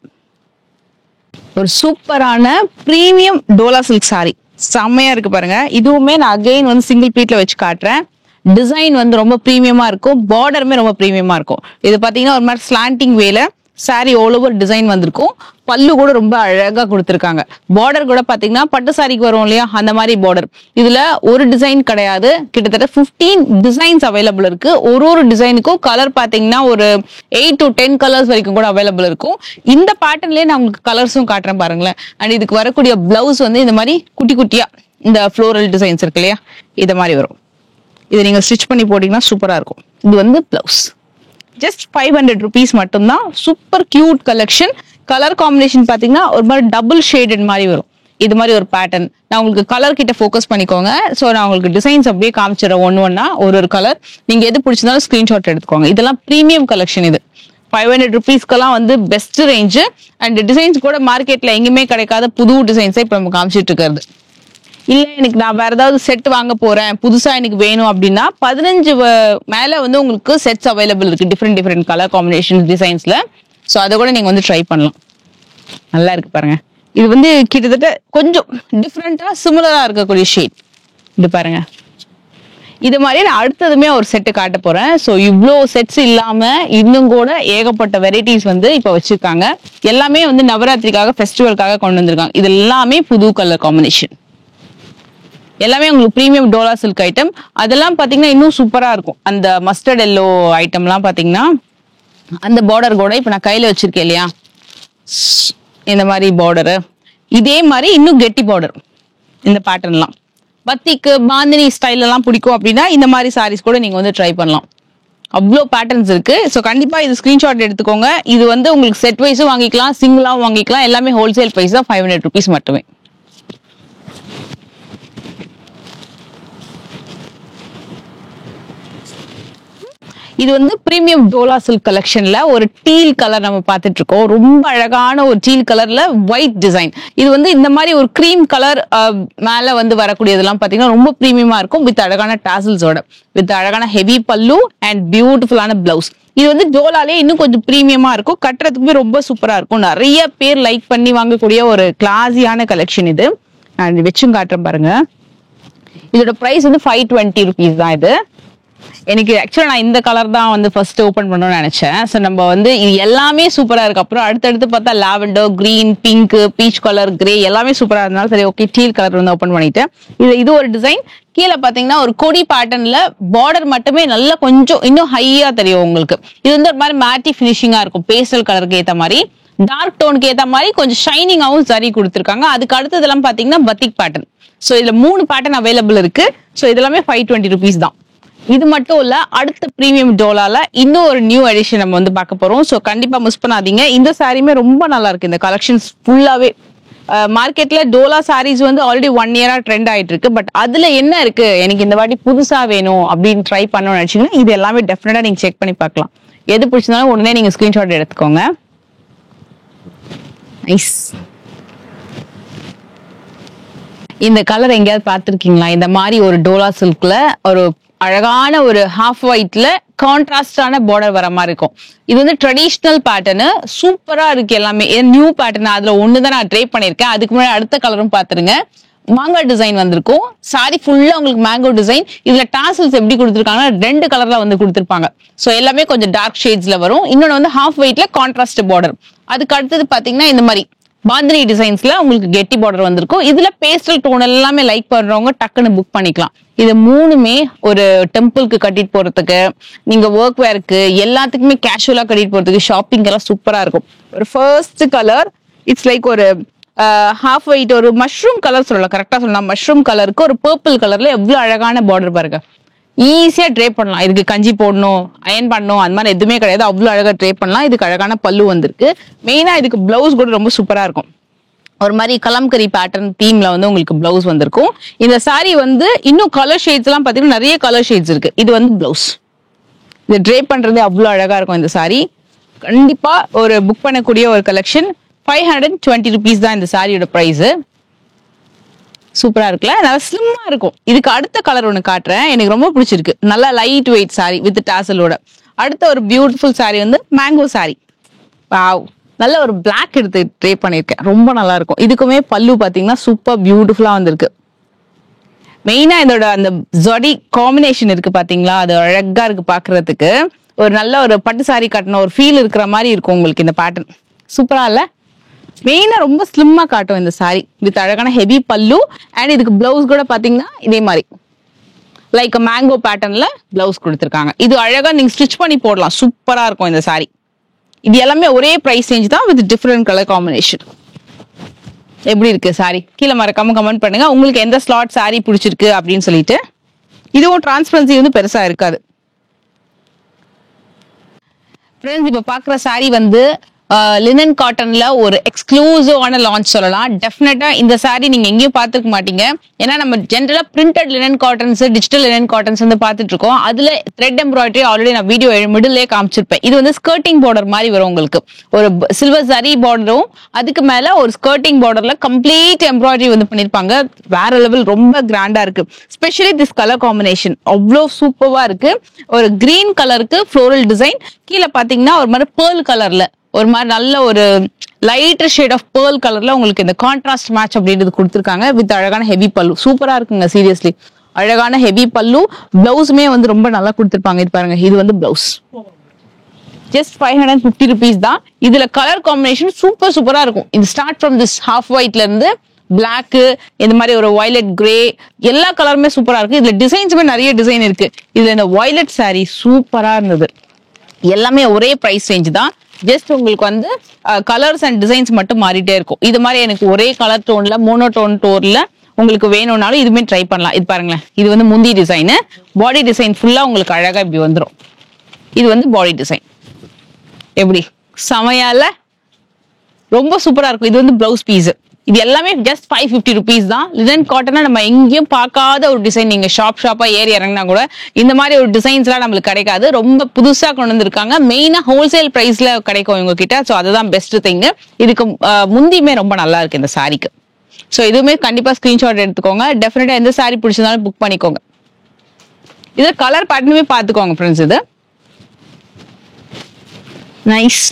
ஒரு சூப்பரான பிரீமியம் டோலா சில்க் saree செம்மையா இருக்கு பாருங்க. இதுவுமே நான் அகைன் வந்து சிங்கிள் பீட்ல வச்சு காட்டுறேன். டிசைன் வந்து ரொம்ப பிரீமியமா இருக்கும். பார்டருமே ரொம்ப பிரீமியமா இருக்கும். இது பாத்தீங்கன்னா ஒரு மாதிரி ஸ்லாண்டிங் வேல saree ஆல் ஓவர் டிசைன் வந்திருக்கும். பல்லு கூட ரொம்ப அழகா கொடுத்துருக்காங்க. பார்டர் கூட பாத்தீங்கன்னா பட்டு சாரிக்கு வரும் இல்லையா, அந்த மாதிரி பார்டர். இதுல ஒரு டிசைன் கிடையாது, கிட்டத்தட்ட 15 டிசைன்ஸ் அவைலபிள் இருக்கு. ஒரு டிசைனுக்கும் கலர் பாத்தீங்கன்னா ஒரு 8 to 10 கலர்ஸ் வரைக்கும் கூட அவைலபிள் இருக்கும். இந்த பேட்டர்ன்லயே நான் உங்களுக்கு கலர்ஸும் காட்டுறேன் பாருங்களேன். அண்ட் இதுக்கு வரக்கூடிய பிளவுஸ் வந்து இந்த மாதிரி குட்டி குட்டியா இந்த ஃப்ளோரல் டிசைன்ஸ் இருக்கு இல்லையா, இது மாதிரி வரும். இதை நீங்க ஸ்டிச் பண்ணி போட்டீங்கன்னா சூப்பரா இருக்கும். இது வந்து பிளவுஸ். ஜஸ்ட் 500 rupees மட்டும்தான். Super cute collection. Colour combination பாத்தீங்கன்னா ஒரு மாதிரி டபுள் ஷேடட் மாதிரி வரும். இது மாதிரி ஒரு பேட்டர்ன். நான் உங்களுக்கு கலர் கிட்ட ஃபோக்கஸ் பண்ணிக்கோங்க. ஸோ நான் உங்களுக்கு டிசைன்ஸ் அப்படியே காமிச்சிடறேன் ஒன்னா ஒரு கலர். நீங்க எது பிடிச்சிருந்தாலும் ஸ்கிரீன்ஷாட் எடுத்துக்கோங்க. இதெல்லாம் பிரீமியம் கலெக்ஷன். இது 500 rupeesக்கெல்லாம் வந்து பெஸ்ட் ரேஞ்சு. அண்ட் டிசைன்ஸ் கூட மார்க்கெட்ல எங்கேயுமே கிடைக்காத புது டிசைன்ஸை இப்போ நம்ம காமிச்சிட்டு இருக்கிறது. இல்ல எனக்கு நான் வேற ஏதாவது செட் வாங்க போறேன், புதுசா எனக்கு வேணும் அப்படின்னா 15 மேல வந்து உங்களுக்கு செட்ஸ் அவைலபிள் இருக்கு. டிஃப்ரெண்ட் கலர் காம்பினேஷன் டிசைன்ஸ்ல. ஸோ அதை கூட நீங்க வந்து ட்ரை பண்ணலாம். நல்லா இருக்கு பாருங்க. இது வந்து கிட்டத்தட்ட கொஞ்சம் டிஃப்ரெண்டா சிமிலரா இருக்கக்கூடிய ஷேட். இது பாருங்க. இது மாதிரி நான் அடுத்ததுமே ஒரு செட்டு காட்ட போறேன். ஸோ இவ்வளோ செட்ஸ் இல்லாம இன்னும் கூட ஏகப்பட்ட வெரைட்டிஸ் வந்து இப்ப வச்சிருக்காங்க. எல்லாமே வந்து நவராத்திரிக்காக, ஃபெஸ்டிவலுக்காக கொண்டு வந்திருக்காங்க. இது எல்லாமே புது கலர் காம்பினேஷன். எல்லாமே உங்களுக்கு பிரீமியம் டோலா சில்க் ஐட்டம். அதெல்லாம் பாத்தீங்கன்னா இன்னும் சூப்பரா இருக்கும். அந்த மஸ்டர்ட் எல்லோ ஐட்டம்லாம் பாத்தீங்கன்னா அந்த பார்டர் கூட இப்ப நான் கையில வச்சிருக்கேன் இல்லையா, இந்த மாதிரி பார்டரு, இதே மாதிரி இன்னும் கெட்டி பார்டர். இந்த பேட்டர்ன்லாம் பத்திக்கு பாந்தினி ஸ்டைல் எல்லாம் பிடிக்கும் அப்படின்னா இந்த மாதிரி சாரீஸ் கூட நீங்க வந்து ட்ரை பண்ணலாம். அவ்வளோ பேட்டர்ன்ஸ் இருக்கு. ஸோ கண்டிப்பா இது ஸ்கிரீன்ஷாட் எடுத்துக்கோங்க. இது வந்து உங்களுக்கு செட் வைஸும் வாங்கிக்கலாம், சிங்கிளாவும் வாங்கிக்கலாம். எல்லாமே ஹோல்சேல் பிரைஸ் தான் 500 rupees மட்டுமே. இது வந்து பிரீமியம் டோலா சில்க் கலெக்ஷன்ல ஒரு டீல் கலர் நம்ம பார்த்துட்டு இருக்கோம். ரொம்ப அழகான ஒரு டீல் கலர்ல ஒயிட் டிசைன். இது வந்து இந்த மாதிரி ஒரு கிரீம் கலர் மேல வந்து வரக்கூடியதெல்லாம் பாத்தீங்கன்னா ரொம்ப பிரீமியமா இருக்கும். வித் அழகான டாசல்ஸோட, வித் அழகான ஹெவி பல்லு அண்ட் பியூட்டிஃபுல்லான பிளவுஸ். இது வந்து டோலாலே இன்னும் கொஞ்சம் பிரீமியமா இருக்கும். கட்டுறதுக்குமே ரொம்ப சூப்பரா இருக்கும். நிறைய பேர் லைக் பண்ணி வாங்கக்கூடிய ஒரு கிளாஸியான கலெக்ஷன் இது. நான் வச்சும் காட்டுறேன் பாருங்க. இதோட பிரைஸ் வந்து 520 rupees தான். இது எனக்கு ஆக்சுவலா நான் இந்த கலர் தான் வந்து ஃபர்ஸ்ட் ஓபன் பண்ணணும்னு நினைச்சேன். ஸோ நம்ம வந்து இது எல்லாமே சூப்பரா இருக்கு. அப்புறம் அடுத்தடுத்து பார்த்தா lavender, green, pink, peach colour, grey எல்லாமே சூப்பரா இருந்தாலும் சரி ஓகே டீல் கலர் வந்து ஓபன் பண்ணிட்டேன். இது ஒரு டிசைன். கீழே பாத்தீங்கன்னா ஒரு கொடி பேட்டர்ன்ல பார்டர் மட்டுமே நல்லா கொஞ்சம் இன்னும் ஹையா தெரியும் உங்களுக்கு. இது வந்து ஒரு மாதிரி மேட்டி பினிஷிங்கா இருக்கும். பேஸ்டல் கலருக்கு ஏத்த மாதிரி, டார்க் டோனுக்கு ஏத்த மாதிரி கொஞ்சம் ஷைனிங்காவும் சரி கொடுத்துருக்காங்க. அதுக்கு அடுத்ததெல்லாம் பாத்தீங்கன்னா பத்திக் பேட்டர்ன். ஸோ இதுல 3 பேட்டர்ன் அவைலபிள் இருக்கு. ஸோ இது எல்லாமே 520 rupees தான். இது மட்டும் இல்ல, அடுத்த பிரீமியம் டோலால இன்னும் ஒரு நியூ எடிஷன் நம்ம வந்து பார்க்க போறோம். ஸோ கண்டிப்பா மிஸ் பண்ணாதீங்க. இந்த சாரியுமே ரொம்ப நல்லா இருக்கு. இந்த கலெக்ஷன்ஸ் ஃபுல்லாவே மார்க்கெட்ல டோலா சாரீஸ் வந்து ஆல்ரெடி 1 year ட்ரெண்ட் ஆயிட்டு இருக்கு. பட் அதுல என்ன இருக்கு, எனக்கு இந்த வாட்டி புதுசா வேணும் அப்படின்னு ட்ரை பண்ணணும்னு நினைச்சீங்கன்னா இது எல்லாமே டெஃபினட்டா நீங்க செக் பண்ணி பார்க்கலாம். எது பிடிச்சிருந்தாலும் உடனே நீங்க ஸ்கிரீன்ஷாட் எடுத்துக்கோங்க. நைஸ். இந்த கலர் எங்கேயாவது பார்த்திருக்கீங்களா? இந்த மாதிரி ஒரு டோலா சில்க்ல ஒரு அழகான ஒரு ஹாஃப் ஒயிட்ல கான்ட்ராஸ்டான பார்டர் வர மாதிரி இருக்கும். இது வந்து ட்ரெடிஷ்னல் பேட்டர்னு சூப்பரா இருக்கு. எல்லாமே நியூ பேட்டர்ன். அதுல ஒண்ணுதான் நான் ட்ரை பண்ணிருக்கேன். அதுக்கு முன்னாடி அடுத்த கலரும் பாத்துருங்க. மாங்கா டிசைன் வந்திருக்கும். சாரி ஃபுல்லா உங்களுக்கு மேங்கோ டிசைன். இதுல டாசல்ஸ் எப்படி கொடுத்துருக்காங்கன்னா 2 கலர்ல வந்து கொடுத்துருப்பாங்க. சோ எல்லாமே கொஞ்சம் டார்க் ஷேட்ஸ்ல வரும். இன்னொன்னு வந்து ஹாஃப் ஒயிட்ல கான்ட்ராஸ்ட் பார்டர். அதுக்கு அடுத்தது பாத்தீங்கன்னா இந்த மாதிரி பாந்தினி டிசைன்ஸ்ல உங்களுக்கு கெட்டி பார்டர் வந்திருக்கும். இதுல பேஸ்டல் டோன் எல்லாமே லைக் பண்றவங்க டக்குன்னு புக் பண்ணிக்கலாம். இது மூணுமே ஒரு டெம்பிளுக்கு கட்டிட்டு போறதுக்கு, நீங்க ஒர்க் வேருக்கு, எல்லாத்துக்குமே கேஷுவலா கட்டிட்டு போறதுக்கு, ஷாப்பிங் எல்லாம் சூப்பரா இருக்கும். ஒரு ஃபர்ஸ்ட் கலர் இட்ஸ் லைக் ஒரு ஹாஃப் ஒயிட், ஒரு மஷ்ரூம் கலர் சொல்லலாம், கரெக்டா சொல்லலாம். மஷ்ரூம் கலருக்கு ஒரு பர்பிள் கலர்ல எவ்வளவு அழகான பார்டர் பாருங்க. ஈஸியா ட்ரே பண்ணலாம். இதுக்கு கஞ்சி போடணும், அயன் பண்ணணும், அந்த மாதிரி எதுவுமே கிடையாது. அவ்வளவு அழகா ட்ரே பண்ணலாம். இதுக்கு அழகான பல்லு வந்திருக்கு. மெயினா இதுக்கு பிளவுஸ் கூட ரொம்ப சூப்பரா இருக்கும். ஒரு மாதிரி கலம்கரி பேட்டர்ன் தீம்ல வந்து உங்களுக்கு பிளவுஸ் வந்திருக்கும். இந்த சாரி வந்து இன்னும் கலர் ஷேட்ஸ் எல்லாம் பாத்தீங்கன்னா நிறைய கலர் ஷேட்ஸ் இருக்கு. இது வந்து பிளவுஸ். இது ட்ரே பண்றது அவ்வளவு அழகா இருக்கும். இந்த சாரி கண்டிப்பா ஒரு புக் பண்ணக்கூடிய ஒரு கலெக்ஷன். 520 rupees தான் இந்த சாரியோட பிரைஸ். சூப்பரா இருக்குல்ல, நல்லா ஸ்லிம்மா இருக்கும். இதுக்கு அடுத்த கலர் ஒண்ணு காட்டுறேன், எனக்கு ரொம்ப பிடிச்சிருக்கு. நல்லா லைட் வெயிட் சாரி வித் டாசலோட. அடுத்த ஒரு பியூட்டிஃபுல் சாரி வந்து மேங்கோ சாரி. வாவ், நல்ல ஒரு பிளாக் எடுத்து ட்ரே பண்ணிருக்கேன், ரொம்ப நல்லா இருக்கும். இதுக்குமே பல்லு பாத்தீங்கன்னா சூப்பர் பியூட்டிஃபுல்லா வந்திருக்கு. மெயினா இதோட அந்த ஜொடி காம்பினேஷன் இருக்கு பாத்தீங்களா, அது அழகா இருக்கு பாக்குறதுக்கு. ஒரு நல்ல ஒரு பட்டு சாரி கட்டின ஒரு ஃபீல் இருக்கிற மாதிரி இருக்கும் உங்களுக்கு இந்த பேட்டர்ன். சூப்பரா இல்ல? மெயினா ரொம்ப ஸ்லிம்மா காட்டும் இந்த சாரி வித் அழகான ஹெவி பல்லு. அண்ட் இதுக்கு பிளவுஸ் கூட பாத்தீங்கன்னா இதே மாதிரி லைக் மேங்கோ பேட்டர்ன்ல பிளவுஸ் கொடுத்துருக்காங்க. இது அழகா நீங்க ஸ்டிச் பண்ணி போடலாம், சூப்பரா இருக்கும் இந்த சாரி. இது எல்லாமே ஒரே பிரைஸ் ரேஞ்ச் தான் வித் டிஃபரெண்ட் கலர் காம்பினேஷன். எப்படி இருக்கு சாரி? கீழே மறக்காம கமெண்ட் பண்ணுங்க உங்களுக்கு எந்த ஸ்லாட் சாரி பிடிச்சிருக்கு அப்படின்னு சொல்லிட்டு. இதுவும் டிரான்ஸ்பரன்சி வந்து பெருசா இருக்காது. ஃப்ரெண்ட்ஸ், இப்ப பாக்குற சாரி வந்து லினன் காட்டன்ல ஒரு எக்ஸ்க்ளூசிவான லான்ச் சொல்லலாம். டெஃபினட்டா இந்த சாரி நீங்க எங்கேயும் பாத்துக்க மாட்டீங்க. ஏன்னா நம்ம ஜென்ரலா printed linen cottons, digital linen cottons வந்து பாத்துட்டு இருக்கோம். அதுல த்ரெட் எம்ப்ராய்டரி ஆல்ரெடி நான் வீடியோ மிடில்லே காமிச்சிருப்பேன். இது வந்து ஸ்கர்ட்டிங் பார்டர் மாதிரி வரும் உங்களுக்கு. ஒரு சில்வர் சரி பார்டரும் அதுக்கு மேல ஒரு ஸ்கர்ட்டிங் பார்டர்ல கம்ப்ளீட் எம்ப்ராய்டரி வந்து பண்ணிருப்பாங்க. வேற லெவல், ரொம்ப கிராண்டா இருக்கு. ஸ்பெஷலி திஸ் கலர் காம்பினேஷன் அவ்வளோ சூப்பர்வா இருக்கு. ஒரு கிரீன் கலருக்கு ஃப்ளோரல் டிசைன், கீழே பாத்தீங்கன்னா ஒரு மாதிரி பேர்ல் கலர்ல ஒரு மாதிரி நல்ல ஒரு லைட்டர் ஷேட் ஆஃப் பேர்ல் கலர்ல உங்களுக்கு இந்த கான்ட்ராஸ்ட் மேட்ச் அப்படின்றது கொடுத்துருக்காங்க வித் அழகான ஹெவி பல்லு. சூப்பரா இருக்குங்க சீரியஸ்லி. அழகான ஹெவி பல்லு. பிளவுஸுமே வந்து ரொம்ப நல்லா கொடுத்துருப்பாங்க. இது பாருங்க, இது வந்து பிளவுஸ். ஜஸ்ட் 550 rupees தான். இதுல கலர் காம்பினேஷன் சூப்பர் சூப்பரா இருக்கும். இது ஸ்டார்ட் ஃப்ரம் திஸ் ஹாஃப் ஒயிட்ல இருந்து பிளாக், இந்த மாதிரி ஒரு வயலட் கிரே, எல்லா கலருமே சூப்பரா இருக்கு. இதுல டிசைன்ஸுமே நிறைய டிசைன் இருக்கு. இதுல இந்த வயலட் சாரி சூப்பரா இருந்தது. எல்லாமே ஒரே பிரைஸ் ரேஞ்ச் தான். ஜஸ்ட் உங்களுக்கு வந்து கலர்ஸ் அண்ட் டிசைன்ஸ் மட்டும் மாறிட்டே இருக்கும். இது மாதிரி எனக்கு ஒரே கலர் டோன்ல மோனோடோன் டோன்ல உங்களுக்கு வேணும்னாலும் இதுமே ட்ரை பண்ணலாம். இது பாருங்களேன், இது வந்து முந்தி டிசைன், பாடி டிசைன் ஃபுல்லா உங்களுக்கு அழகா இப்படி வந்துடும். இது வந்து பாடி டிசைன். எப்படி சமையால ரொம்ப சூப்பரா இருக்கும். இது வந்து பிளவுஸ் பீஸ். இது எல்லாமே ஜஸ்ட் 550 rupees தான். லினன் காட்டனா நம்ம எங்கேயும் பார்க்காத ஒரு டிசைன். நீங்க ஷாப்பா ஏறி இறங்கினா கூட இந்த மாதிரி ஒரு டிசைன்ஸ் எல்லாம் நம்மளுக்கு கிடைக்காது. ரொம்ப புதுசா கொண்டு வந்திருக்காங்க. மெயினா ஹோல்சேல் பிரைஸ்ல கிடைக்கும் இவங்க கிட்ட. ஸோ அதுதான் பெஸ்ட் திங். இதுக்கு முந்தியுமே ரொம்ப நல்லா இருக்கு இந்த சாரிக்கு. ஸோ இதுவுமே கண்டிப்பா ஸ்கிரீன்ஷாட் எடுத்துக்கோங்க. டெஃபினட்டா எந்த சாரி பிடிச்சிருந்தாலும் புக் பண்ணிக்கோங்க. இது கலர் பேட்டர்னுமே பார்த்துக்கோங்க ஃப்ரெண்ட்ஸ். இது நைஸ்.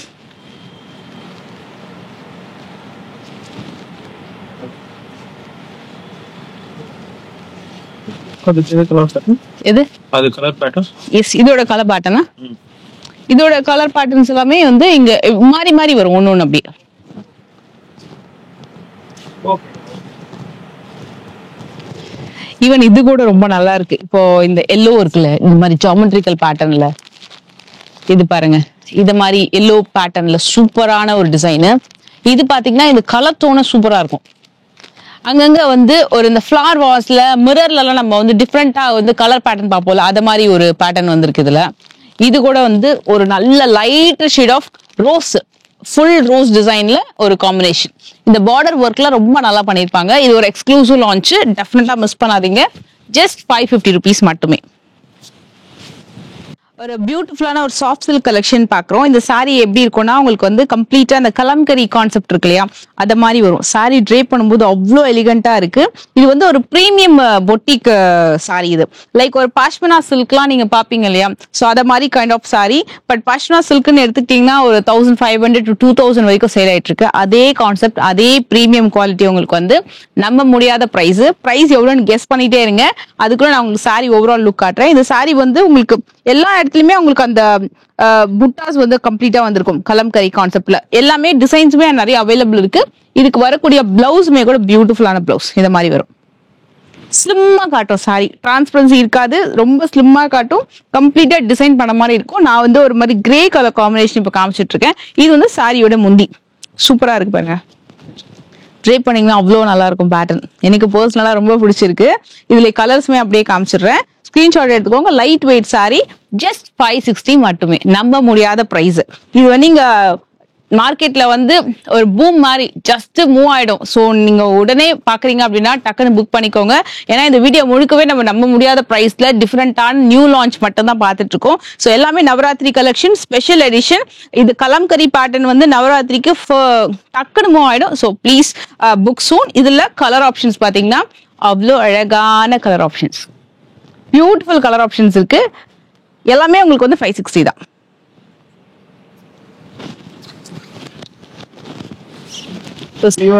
இது அது கலர் பேட்டர்ன். எஸ், இதோட கலர் பேட்டர்னா இதோட கலர் பேட்டர்ன்ஸ் எல்லாமே வந்து இங்க மாறி மாறி வரும் ஒண்ணு அப்படி. ஈவன் இது கூட ரொம்ப நல்லா இருக்கு. இப்போ இந்த எல்லோ இருக்குல்ல, இந்த மாதிரி ஜியோமெட்ரிக்கல் பேட்டர்ன்ல இது பாருங்க, இது மாதிரி எல்லோ பேட்டர்ன்ல சூப்பரான ஒரு டிசைன். இது பாத்தீங்கன்னா இந்த கலர் டோன சூப்பரா இருக்கும். அங்கங்க வந்து ஒரு இந்த ஃபிளவர் வாஸ்ல மிரர்ல எல்லாம் நம்ம வந்து டிஃப்ரெண்டா வந்து கலர் பேட்டர்ன் பார்ப்போம்ல, அது மாதிரி ஒரு பேட்டர்ன் வந்திருக்கு இதுல. இது கூட வந்து ஒரு நல்ல light shade of rose, full rose டிசைன்ல ஒரு காம்பினேஷன். இந்த பார்டர் ஒர்க்ல ரொம்ப நல்லா பண்ணிருப்பாங்க. இது ஒரு எக்ஸ்க்ளூசிவ் லான்ச், டெஃபினட்டா மிஸ் பண்ணாதீங்க. ஜஸ்ட் 550 rupees மட்டுமே. ஒரு பியூட்டிஃபுல்லான ஒரு சாஃப்ட் சில்க் கலெக்ஷன் பாக்குறோம். இந்த சாரி எப்படி இருக்கும்னா உங்களுக்கு வந்து கம்ப்ளீட்டா அந்த கலம்கரி கான்செப்ட் இருக்கு இல்லையா, அத மாதிரி வரும். சாரி ட்ரே பண்ணும்போது அவ்வளோ எலிகண்டா இருக்கு. இது வந்து ஒரு பிரீமியம் பொட்டிக் சாரி. இது லைக் ஒரு பாஷ்மினா சில்க்லாம் நீங்க பாப்பீங்க இல்லையா, ஸோ அத மாதிரி kind of sari. But pashmina சில்க்னு எடுத்துக்கிட்டீங்கன்னா ஒரு 1500 to 2000 வரைக்கும் சேல் ஆயிட்டு இருக்கு. அதே கான்செப்ட், அதே பிரீமியம் குவாலிட்டி உங்களுக்கு வந்து நம்ப முடியாத பிரைஸ் எவ்வளோன்னு கெஸ் பண்ணிட்டே இருங்க. அதுக்குள்ள நான் உங்களுக்கு சாரி ஓவரால் லுக் காட்டுறேன். இந்த சாரி வந்து உங்களுக்கு எல்லா இடத்துலயுமே உங்களுக்கு அந்த புட்டாஸ் வந்து கம்ப்ளீட்டா வந்திருக்கும் கலம்கரி கான்செப்ட்ல. எல்லாமே டிசைன்ஸுமே நிறைய அவைலபிள் இருக்கு. இதுக்கு வரக்கூடிய பிளவுஸுமே கூட பியூட்டிஃபுல்லான பிளவுஸ் இந்த மாதிரி வரும். ஸ்லிம்மா காட்டும் சாரி, டிரான்ஸ்பரன்சி இருக்காது, ரொம்ப ஸ்லிம்மா காட்டும், கம்ப்ளீட்டா டிசைன் பண்ண மாதிரி இருக்கும். நான் வந்து ஒரு மாதிரி கிரே கலர் காம்பினேஷன் இப்ப காமிச்சிட்டு இருக்கேன். இது வந்து சாரியோட முந்தி சூப்பரா இருக்கு பாருங்க. ட்ரை பண்ணீங்கன்னா அவ்வளோ நல்லா இருக்கும் பேட்டர்ன். எனக்கு பர்சனலா ரொம்ப பிடிச்சிருக்கு. இதுல கலர்ஸுமே அப்படியே காமிச்சிடுறேன். ஸ்கிரீன்ஷாட் எடுத்துக்கோங்க. லைட் வெயிட் சாரி, ஜஸ்ட் 560 மட்டுமே. நம்ப முடியாத பிரைஸ். இது வந்து நீங்க மார்க்கெட்ல வந்து ஒரு பூம் மாதிரி ஜஸ்ட் மூவ் ஆயிடும். ஸோ நீங்க உடனே பாக்குறீங்க அப்படின்னா டக்குன்னு புக் பண்ணிக்கோங்க. ஏன்னா இந்த வீடியோ முழுக்கவே நம்ம நம்ப முடியாத பிரைஸ்ல டிஃப்ரெண்டான நியூ லான்ச் மட்டும் தான் பார்த்துட்டு இருக்கோம். ஸோ எல்லாமே நவராத்திரி கலெக்ஷன், ஸ்பெஷல் எடிஷன். இது கலம்கரி பேட்டர்ன் வந்து நவராத்திரிக்கு டக்குன்னு மூவ் ஆயிடும். ஸோ ப்ளீஸ் புக் சூன். இதுல கலர் ஆப்ஷன்ஸ் பாத்தீங்கன்னா அவ்வளோ அழகான colour options, beautiful colour options இருக்கு. எல்லாமே உங்களுக்கு வந்து 560 தான்.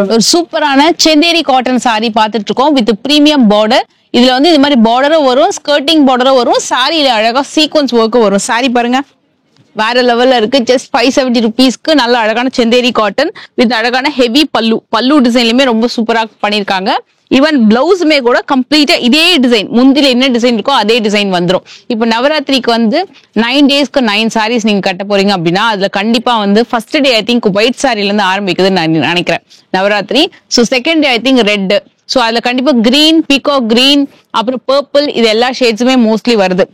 ஒரு சூப்பரான செந்தேரி காட்டன் சாரி பார்த்துட்டு இருக்கோம் வித் பிரீமியம் பார்டர். இதுல வந்து இது மாதிரி பார்டரும் வரும், ஸ்கர்ட்டிங் பார்டரும் வரும், சாரியில அழகா சீக்வன்ஸ் ஒர்க்கும் வரும். சாரி பாருங்க வேற லெவல்ல இருக்கு. ஜஸ்ட் 570 ருபீஸ்க்கு நல்ல அழகான செந்தேரி காட்டன் வித் அழகான ஹெவி பல்லு டிசைன்லயுமே ரொம்ப சூப்பரா பண்ணிருக்காங்க. ஈவன் பிளவுஸுமே கூட கம்ப்ளீட்டா இதே டிசைன், முந்தில என்ன டிசைன் இருக்கோ அதே டிசைன் வந்துடும். இப்போ நவராத்திரிக்கு வந்து 9 டேஸ்க்கு 9 சாரீஸ் நீங்க கட்ட போறீங்க அப்படின்னா அதுல கண்டிப்பா வந்து first day I think white சாரில இருந்து ஆரம்பிக்குதுன்னு நான் நினைக்கிறேன் Navratri. So second day I think red. So அதுல கண்டிப்பா கிரீன், பீகாக் கிரீன், அப்புறம் பர்பிள், இது எல்லா ஷேட்ஸுமே மோஸ்ட்லி வருது.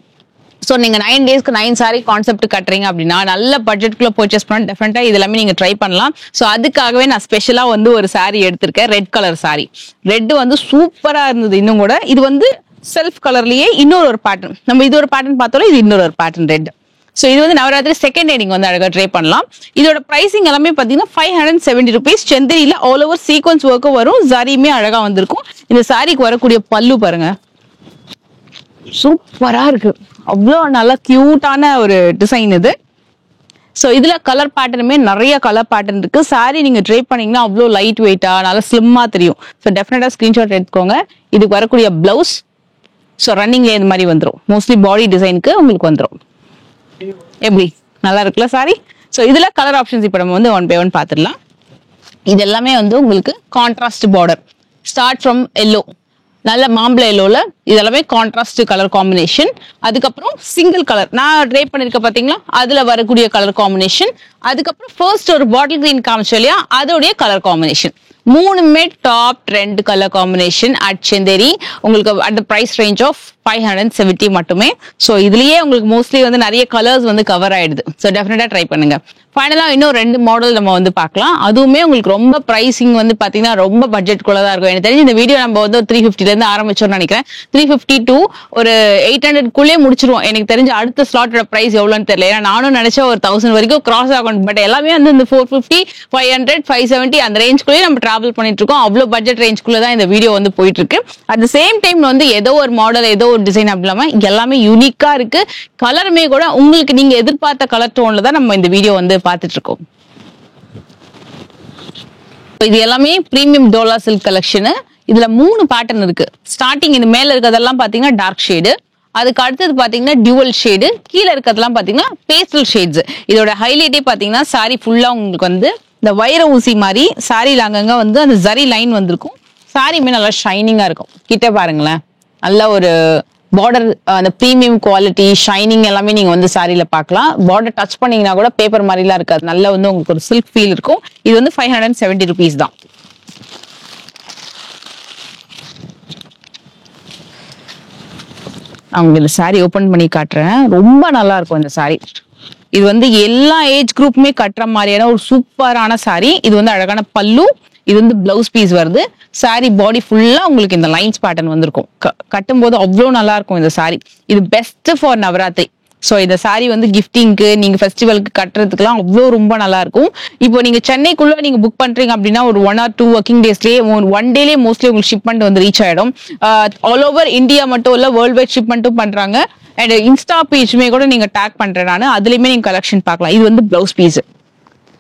ஸோ நீங்க 9 டேஸ்க்கு 9 சாரி கான்செப்ட் கட்டுறீங்க அப்படின்னா நல்ல பட்ஜெட்குள்ள பர்ச்சேஸ் பண்ண டெஃபினட்டா இது எல்லாமே நீங்க ட்ரை பண்ணலாம். ஸோ அதுக்காகவே நான் ஸ்பெஷலா வந்து ஒரு சாரி எடுத்திருக்கேன். Red colour sorry. ரெட் வந்து சூப்பரா இருந்தது. இன்னும் கூட இது வந்து செல்ஃப் கலர்லயே இன்னொரு பேட்டர்ன். நம்ம இது ஒரு பேட்டர்ன் பார்த்தோம், இது இன்னொரு பேட்டர்ன் ரெட். ஸோ இது வந்து நவராத்திரி செகண்ட் டே நீங்க வந்து அழகா ட்ரை பண்ணலாம். இதோட பிரைசிங் எல்லாமே பாத்தீங்கன்னா 570 ருபீஸ். செந்தேரியில ஆல் ஓவர் சீக்வன்ஸ் ஒர்க்கும் வரும், ஜரியுமே அழகா வந்திருக்கும். இந்த சாரிக்கு வரக்கூடிய பல்லு பாருங்க, சூப்பரா இருக்கு. அவ்வளோ நல்லா கியூட்டான ஒரு டிசைன் இது. ஸோ இதுல கலர் பேட்டர்னுமே நிறைய கலர் பேட்டர்ன் இருக்கு. சாரி நீங்க ட்ரை பண்ணீங்கன்னா அவ்வளோ லைட் வெயிட்டா நல்லா ஸ்லிம்மா தெரியும். ஸோ டெஃபினட்டா ஸ்கிரீன்ஷாட் எடுத்துக்கோங்க. இதுக்கு வரக்கூடிய பிளவுஸ் ஸோ ரன்னிங்ல இந்த மாதிரி வந்துடும். மோஸ்ட்லி பாடி டிசைனுக்கு உங்களுக்கு வந்துடும். எப்படி நல்லா இருக்குல்ல சாரி. ஸோ இதுல கலர் ஆப்ஷன்ஸ் இப்போ நம்ம வந்து 1 by 1 பார்த்துடலாம். இது எல்லாமே வந்து உங்களுக்கு contrast border. Start from yellow, நல்ல மாம்பழ எல்லோல இதெல்லாமே கான்ட்ராஸ்ட் கலர் காம்பினேஷன். அதுக்கப்புறம் சிங்கிள் கலர் நான் ட்ரை பண்ணிருக்கேன் பாத்தீங்களா, அதுல வரக்கூடிய கலர் காம்பினேஷன். அதுக்கப்புறம் ஃபர்ஸ்ட் ஒரு பாட்டில் கிரீன் காமிச்சோம் இல்லையா, அதோடைய கலர் காம்பினேஷன். மூணுமே top trend colour combination at செந்தேரி. உங்களுக்கு at the price range of 570 மட்டுமே. ஸோ இதுலயே உங்களுக்கு மோஸ்ட்லி வந்து நிறைய கலர்ஸ் வந்து கவர் ஆயிடுது. ஸோ டெஃபினட்டா ட்ரை பண்ணுங்க. ஃபைனலா இன்னும் 2 மாடல் நம்ம வந்து பார்க்கலாம். அதுவுமே உங்களுக்கு ரொம்ப பிரைசிங் வந்து பாத்தீங்கன்னா ரொம்ப பட்ஜெட் குள்ள தான் இருக்கும். எனக்கு தெரிஞ்சு இந்த வீடியோ நம்ம வந்து 350 இருந்து ஆரம்பிச்சோம்னு நினைக்கிறேன். 350 to ஒரு 800 குள்ளே முடிச்சிருவோம். எனக்கு தெரிஞ்ச அடுத்த ஸ்லாட்டோட பிரைஸ் எவ்வளோன்னு தெரியல. ஏன்னா நானும் நினைச்சா ஒரு 1000 வரைக்கும் கிராஸ் ஆகும். பட் எல்லாமே வந்து இந்த 450, 500, 570 அந்த ரேஞ்சுக்குள்ளேயே நம்ம டிராவல் பண்ணிட்டு இருக்கோம். அவ்வளோ பட்ஜெட் ரேஞ்சுக்குள்ள தான் இந்த வீடியோ வந்து போயிட்டு இருக்கு. அட் த சேம் டைம் வந்து ஏதோ ஒரு மாடல், ஏதோ ஒரு டிசைன் அப்படி இல்லாம எல்லாமே யூனிக்கா இருக்கு. கலருமே கூட உங்களுக்கு நீங்க எதிர்பார்த்த கலர் டோன்ல தான் நம்ம இந்த வீடியோ வந்து பார்த்துட்டு இருக்கோம். இது எல்லாமே பிரீமியம் டோலா சில்க் கலெக்ஷன். இதுல 3 பேட்டர்ன் இருக்கு. ஸ்டார்டிங் இந்த மேல இருக்கிறதெல்லாம் பாத்தீங்கன்னா டார்க் ஷேடு, அதுக்கு அடுத்தது பாத்தீங்கன்னா டியூவல் ஷேடு, கீழே இருக்கிறதெல்லாம் பாத்தீங்கன்னா பேஸ்டல் ஷேட்ஸ். இதோட ஹைலைட்டே பாத்தீங்கன்னா சாரி ஃபுல்லா உங்களுக்கு வந்து இந்த வைர ஊசி மாதிரி சாரில அங்கங்க வந்து அந்த ஜரி லைன் வந்திருக்கும். சாரியுமே நல்லா ஷைனிங்கா இருக்கும். கிட்ட பாருங்களேன், நல்ல ஒரு பார்டர், அந்த பிரீமியம் குவாலிட்டி ஷைனிங் எல்லாமே நீங்க வந்து சாரியில பார்க்கலாம். பார்டர் டச் பண்ணீங்கன்னா கூட பேப்பர் மாதிரிலாம் இருக்காது. நல்ல வந்து உங்களுக்கு ஒரு சில்க் ஃபீல் இருக்கும். இது வந்து 570 ருபீஸ் தான். அவங்க இந்த சாரி ஓபன் பண்ணி காட்டுறேன். ரொம்ப நல்லா இருக்கும் இந்த சாரி. இது வந்து எல்லா ஏஜ் குரூப்புமே கட்டுற மாதிரியான ஒரு சூப்பரான சாரி. இது வந்து அழகான பல்லு, இது வந்து பிளவுஸ் பீஸ் வருது. சாரி பாடி ஃபுல்லா உங்களுக்கு இந்த லைன்ஸ் பேட்டர்ன் வந்திருக்கும். கட்டும் போது அவ்வளோ நல்லா இருக்கும் இந்த சாரி. இது பெஸ்ட் ஃபார் நவராத்திரி. ஸோ இந்த சாரி வந்து கிஃப்டிங்க்கு, நீங்க ஃபெஸ்டிவலுக்கு கட்டுறதுக்குலாம் அவ்வளோ ரொம்ப நல்லா இருக்கும். இப்போ நீங்க சென்னைக்குள்ள நீங்க புக் பண்றீங்க அப்படின்னா ஒரு 1 or 2 ஒர்க்கிங் டேஸ்லயே 1 டேலயே மோஸ்ட்லி உங்களுக்கு ஷிப்மெண்ட் வந்து ரீச் ஆயிடும். ஆல் ஓவர் இந்தியா மட்டும் இல்ல, வேர்ல்ட் வைட் ஷிப்மெண்ட்டும் பண்றாங்க. அண்ட் இன்ஸ்டா பேஜ்மே கூட நீங்க டேக் பண்றேன் நான், அதுலயுமே நீங்க கலெக்ஷன் பார்க்கலாம். இது வந்து பிளவுஸ் பீஸ்.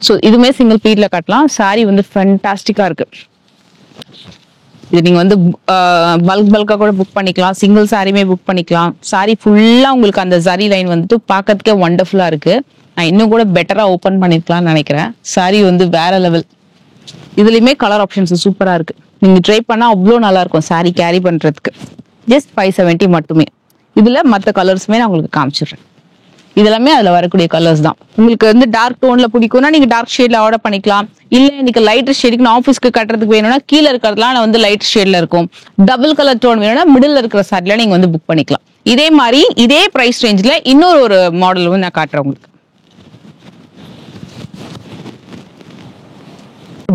ஸோ இதுவுமே சிங்கிள் பீட்ல கட்டலாம். சாரி வந்து ஃபேண்டாஸ்டிக்கா இருக்கு. இது நீங்க வந்து பல்கா கூட புக் பண்ணிக்கலாம், சிங்கிள் சாரியுமே புக் பண்ணிக்கலாம். சாரி ஃபுல்லா உங்களுக்கு அந்த ஜரி லைன் வந்துட்டு பார்க்கறதுக்கே வண்டர்ஃபுல்லா இருக்கு. நான் இன்னும் கூட பெட்டரா ஓபன் பண்ணிருக்கலாம்னு நினைக்கிறேன். சாரி வந்து வேற லெவல். இதுலயுமே கலர் ஆப்ஷன்ஸ் சூப்பரா இருக்கு. நீங்க ட்ரை பண்ணா அவ்வளோ நல்லா இருக்கும் சாரி கேரி பண்றதுக்கு. ஜஸ்ட் 570 மட்டுமே. இதுல மற்ற கலர்ஸுமே நான் உங்களுக்கு காமிச்சிடுறேன். இதெல்லாமே அதுல வரக்கூடிய கலர்ஸ் தான். உங்களுக்கு வந்து டார்க் டோன்ல பிடிக்கும்னா நீங்க டார்க் ஷேட்ல ஆர்டர் பண்ணிக்கலாம். இல்ல எனக்கு லைட்டர் ஷேடுக்கு நான் ஆஃபீஸ்க்கு கட்டுறதுக்கு வேணும்னா கீழே இருக்கிறதுலாம் நான் வந்து லைட் ஷேட்ல இருக்கும். டபுள் கலர் டோன் வேணும்னா மிடில் இருக்கிற சாரில நீங்க வந்து புக் பண்ணிக்கலாம். இதே மாதிரி இதே பிரைஸ் ரேஞ்ச்ல இன்னொரு மாடல் வந்து நான் காட்டுறேன் உங்களுக்கு.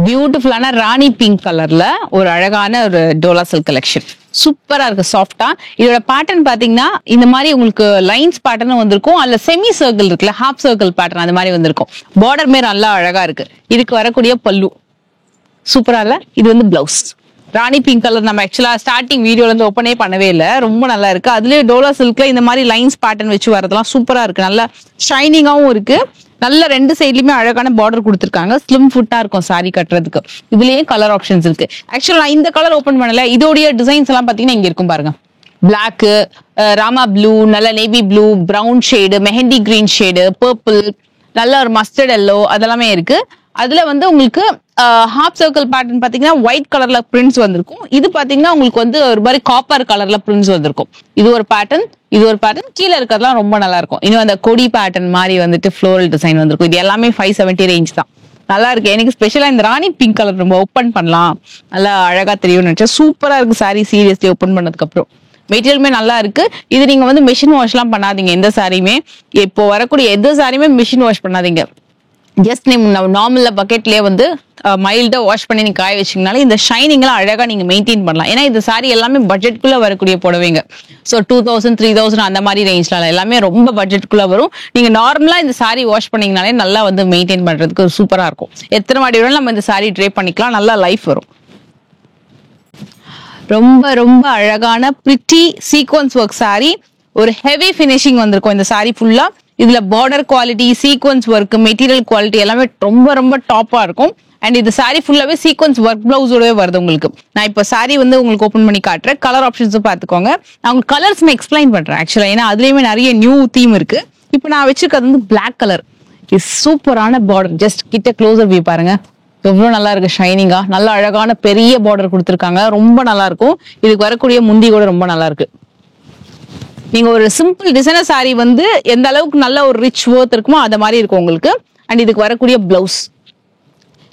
பியூட்டிஃபுல்லான ராணி பிங்க் கலர்ல ஒரு அழகான ஒரு டோலா சில்க் கலெக்ஷன். சூப்பரா இருக்கு சாஃப்டா. இதோட பேட்டர்ன் பாத்தீங்கன்னா இந்த மாதிரி உங்களுக்கு லைன்ஸ் பேட்டர்ன் வந்திருக்கும். அதுல செமி சர்க்கிள் இருக்குல்ல, ஹாஃப் சர்க்கிள் பேட்டர்ன் அந்த மாதிரி வந்திருக்கும். பார்டர் மேல நல்லா அழகா இருக்கு. இதுக்கு வரக்கூடிய பல்லு சூப்பரா இல்ல. இது வந்து பிளவுஸ் ராணி பிங்க் கலர். நம்ம ஆக்சுவலா ஸ்டார்டிங் வீடியோல இருந்து ஓப்பனே பண்ணவே இல்லை. ரொம்ப நல்லா இருக்கு. அதுலயே டோலா சில்க்ல இந்த மாதிரி லைன்ஸ் பேட்டர்ன் வச்சு வரதெல்லாம் சூப்பரா இருக்கு. நல்லா ஷைனிங்காவும் இருக்கு. நல்ல ரெண்டு சைட்லயுமே அழகான பார்டர் கொடுத்துருக்காங்க. ஸ்லிம் ஃபுட்டா இருக்கும் சாரி கட்டுறதுக்கு. இதுலயே கலர் ஆப்ஷன்ஸ் இருக்கு. ஆக்சுவலா நான் இந்த கலர் ஓபன் பண்ணல. இதோடைய டிசைன்ஸ் எல்லாம் பாத்தீங்கன்னா இங்க இருக்கும் பாருங்க. பிளாக், ராமா ப்ளூ, நல்ல navy blue, brown shade, mehndi green shade, purple, நல்ல ஒரு மஸ்டர்ட் எல்லோ அதெல்லாமே இருக்கு. அதுல வந்து உங்களுக்கு ஹாஃப் சர்க்கிள் பேட்டர்ன் பாத்தீங்கன்னா ஒயிட் கலர்ல பிரிண்ட்ஸ் வந்திருக்கும். இது பாத்தீங்கன்னா உங்களுக்கு வந்து ஒரு மாதிரி காப்பர் கலர்ல பிரிண்ட்ஸ் வந்திருக்கும். இது ஒரு பேட்டர்ன், இது ஒரு பேட்டர்ன். கீழே இருக்கிறதுலாம் ரொம்ப நல்லா இருக்கும். இன்னும் அந்த கொடி பேட்டர்ன் மாதிரி வந்துட்டு ஃப்ளோரல் டிசைன் வந்திருக்கும். இது எல்லாமே 570 ரேஞ்ச் தான். நல்லா இருக்கு. எனக்கு ஸ்பெஷலா இந்த ராணி பிங்க் கலர் நம்ம ஓப்பன் பண்ணலாம், நல்லா அழகா தெரியும்னு நினைச்சேன். சூப்பரா இருக்கு சாரி. சீரியஸ்லி ஓப்பன் பண்ணதுக்கு அப்புறம் மெட்டீரியலுமே நல்லா இருக்கு. இது நீங்க வந்து மிஷின் வாஷ் எல்லாம் பண்ணாதீங்க. எந்த சாரியுமே இப்போ வரக்கூடிய எந்த சாரியுமே மிஷின் வாஷ் பண்ணாதீங்க. ஜஸ்ட் நீங்க நார்மல்ல பக்கெட்லயே வந்து மைல்டா வாஷ் பண்ணி நீங்க காய வச்சீங்கனால இந்த ஷைனிங் எல்லாம் அழகா நீங்க மெயின்டைன் பண்ணலாம். ஏன்னா இந்த சாரி எல்லாமே பட்ஜெட்குள்ள வரக்கூடிய புடவைங்க. ஸோ 2000, 3000 அந்த மாதிரி ரேஞ்ச்ல எல்லாமே ரொம்ப பட்ஜெட்குள்ள வரும். நீங்க நார்மலா இந்த சாரி வாஷ் பண்ணீங்கனாலே நல்லா வந்து மெயின்டைன் பண்றதுக்கு சூப்பரா இருக்கும். எத்தனை வாட்டி வேணாலும் நம்ம இந்த சாரி ட்ரை பண்ணிக்கலாம். நல்லா லைஃப் வரும். ரொம்ப ரொம்ப அழகான பிரிட்டி சீக்வன்ஸ் ஒர்க் சாரி. ஒரு ஹெவி ஃபினிஷிங் வந்திருக்கும் இந்த சாரி ஃபுல்லா. இதுல border quality, sequence work, material quality எல்லாமே ரொம்ப ரொம்ப டாப்பா இருக்கும். அண்ட் இது சாரி ஃபுல்லாவே சீக்வன்ஸ் ஒர்க் பிளவுஸோடவே வருது உங்களுக்கு. நான் இப்போ சாரி வந்து உங்களுக்கு ஓப்பன் பண்ணி காட்டுறேன். கலர் ஆப்ஷன்ஸும் பார்த்துக்கோங்க. நான் உங்களுக்கு கலர்ஸ் எக்ஸ்பிளைன் பண்றேன் ஆக்சுவலா. ஏன்னா அதுலயுமே நிறைய நியூ தீம் இருக்கு. இப்போ நான் வச்சிருக்கிறது வந்து பிளாக் கலர். இது சூப்பரான பார்டர். ஜஸ்ட் கிட்ட க்ளோசர் வியூ பாருங்க. எவ்வளவு நல்லா இருக்கு ஷைனிங்கா. நல்ல அழகான பெரிய பார்டர் கொடுத்துருக்காங்க. ரொம்ப நல்லா இருக்கும். இதுக்கு வரக்கூடிய முந்தி கூட ரொம்ப நல்லா இருக்கு. நீங்க ஒரு சிம்பிள் டிசைனர் சாரி வந்து எந்த அளவுக்கு நல்ல ஒரு ரிச் ஒர்த் இருக்குமோ அத மாதிரி இருக்கும் உங்களுக்கு. அண்ட் இதுக்கு வரக்கூடிய பிளவுஸ்,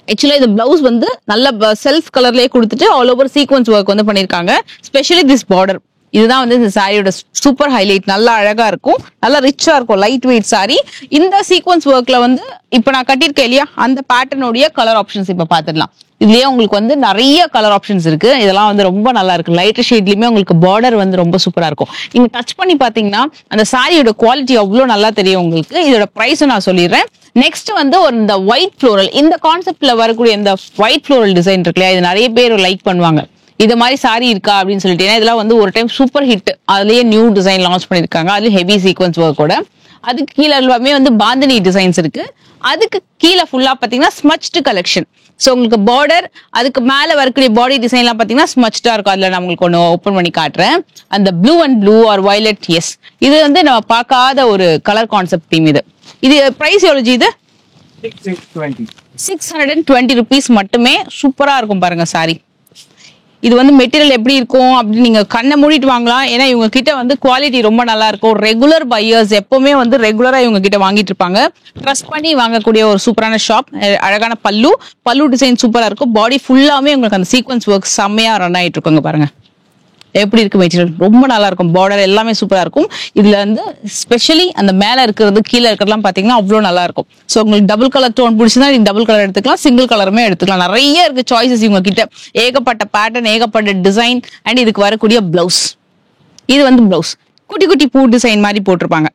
ஆக்சுவலா இந்த பிளவுஸ் வந்து நல்ல செல்ஃப் கலர்லயே கொடுத்துட்டு ஆல் ஓவர் சீக்வன்ஸ் ஒர்க் வந்து பண்ணிருக்காங்க. ஸ்பெஷலி திஸ் பார்டர் இதுதான் வந்து இந்த சாரியோட சூப்பர் ஹைலைட். நல்லா அழகா இருக்கும், நல்லா ரிச்சா இருக்கும், லைட் வெயிட் சாரி. இந்த சீக்வன்ஸ் ஒர்க்ல வந்து இப்ப நான் கட்டியிருக்கேன் இல்லையா, அந்த பேட்டர்னுடைய கலர் ஆப்ஷன்ஸ் இப்ப பாத்துடலாம். இதுலயே உங்களுக்கு வந்து நிறைய கலர் ஆப்ஷன்ஸ் இருக்கு. இதெல்லாம் வந்து ரொம்ப நல்லா இருக்கு. லைட்டர் ஷேட்லயுமே உங்களுக்கு பார்டர் வந்து ரொம்ப சூப்பரா இருக்கும். நீங்க டச் பண்ணி பாத்தீங்கன்னா அந்த சாரியோட குவாலிட்டி அவ்வளவு நல்லா தெரியும் உங்களுக்கு. இதோட பிரைஸும் நான் சொல்லிடுறேன். நெக்ஸ்ட் வந்து ஒரு இந்த ஒயிட் ஃப்ளோரல், இந்த கான்செப்ட்ல வரக்கூடிய இந்த ஒயிட் ஃப்ளோரல் டிசைன் இருக்கு இல்லையா, இது நிறைய பேர் லைக் பண்ணுவாங்க. இது மாதிரி சாரி இருக்கா அப்படின்னு சொல்லிட்டு. ஏன்னா இதெல்லாம் வந்து ஒரு டைம் சூப்பர் ஹிட். அதுலயே நியூ டிசைன் லான்ச் பண்ணிருக்காங்க. அதுல ஹெவி சீக்வன்ஸ் ஒர்க்கோட. அதுக்கு கீழே எல்லாமே வந்து பாந்தினி டிசைன்ஸ் இருக்கு. அதுக்கு கீழே ஃபுல்லா பாத்தீங்கன்னா ஸ்மச்டு கலெக்ஷன். சோ உங்களுக்கு பார்டர், அதுக்கு மேல வரக்கூடிய பாடி டிசைன் எல்லாம் பாத்தீங்கன்னா ஸ்மச்டா இருக்கும். அதுல நான் உங்களுக்கு ஒன்னு ஓபன் பண்ணி காட்டுறேன். அந்த blue and blue or violet, yes, இது வந்து நம்ம பார்க்காத ஒரு கலர் கான்செப்ட் தீம். இது பிரைஸ் எவ்வளவு ஜி? இது 620 rupees மட்டுமே. சூப்பரா இருக்கும் பாருங்க சாரி. இது வந்து மெட்டீரியல் எப்படி இருக்கும் அப்படின்னு நீங்க கண்ணை மூடிட்டு வாங்கலாம். ஏன்னா இவங்க கிட்ட வந்து குவாலிட்டி ரொம்ப நல்லா இருக்கும். ரெகுலர் பையர்ஸ் எப்பவுமே வந்து ரெகுலரா இவங்க கிட்ட வாங்கிட்டு இருப்பாங்க. ட்ரஸ்ட் பண்ணி வாங்கக்கூடிய ஒரு சூப்பரான ஷாப். அழகான பல்லு டிசைன் சூப்பரா இருக்கும். பாடி ஃபுல்லாமே உங்களுக்கு அந்த சீக்வன்ஸ் ஒர்க் செம்மையா ரன் ஆயிட்டு இருக்குங்க பாருங்க. எப்படி இருக்கு மெட்டீரியல், ரொம்ப நல்லா இருக்கும். பார்டர் எல்லாமே சூப்பரா இருக்கும். இதுல வந்து ஸ்பெஷலி அந்த மேல இருக்கிறது கீழே இருக்கிறதுலாம் பாத்தீங்கன்னா அவ்வளவு நல்லா இருக்கும். சோ உங்களுக்கு டபுள் கலர் டோன் பிடிச்சா நீங்க டபுள் கலர் எடுத்துக்கலாம், சிங்கிள் கலருமே எடுத்துக்கலாம். நிறைய இருக்கு சாய்ஸஸ் இவங்க கிட்ட. ஏகப்பட்ட பேட்டர்ன், ஏகப்பட்ட டிசைன். அண்ட் இதுக்கு வரக்கூடிய பிளவுஸ், இது வந்து பிளவுஸ் குட்டி குட்டி பூ டிசைன் மாதிரி போட்டிருப்பாங்க.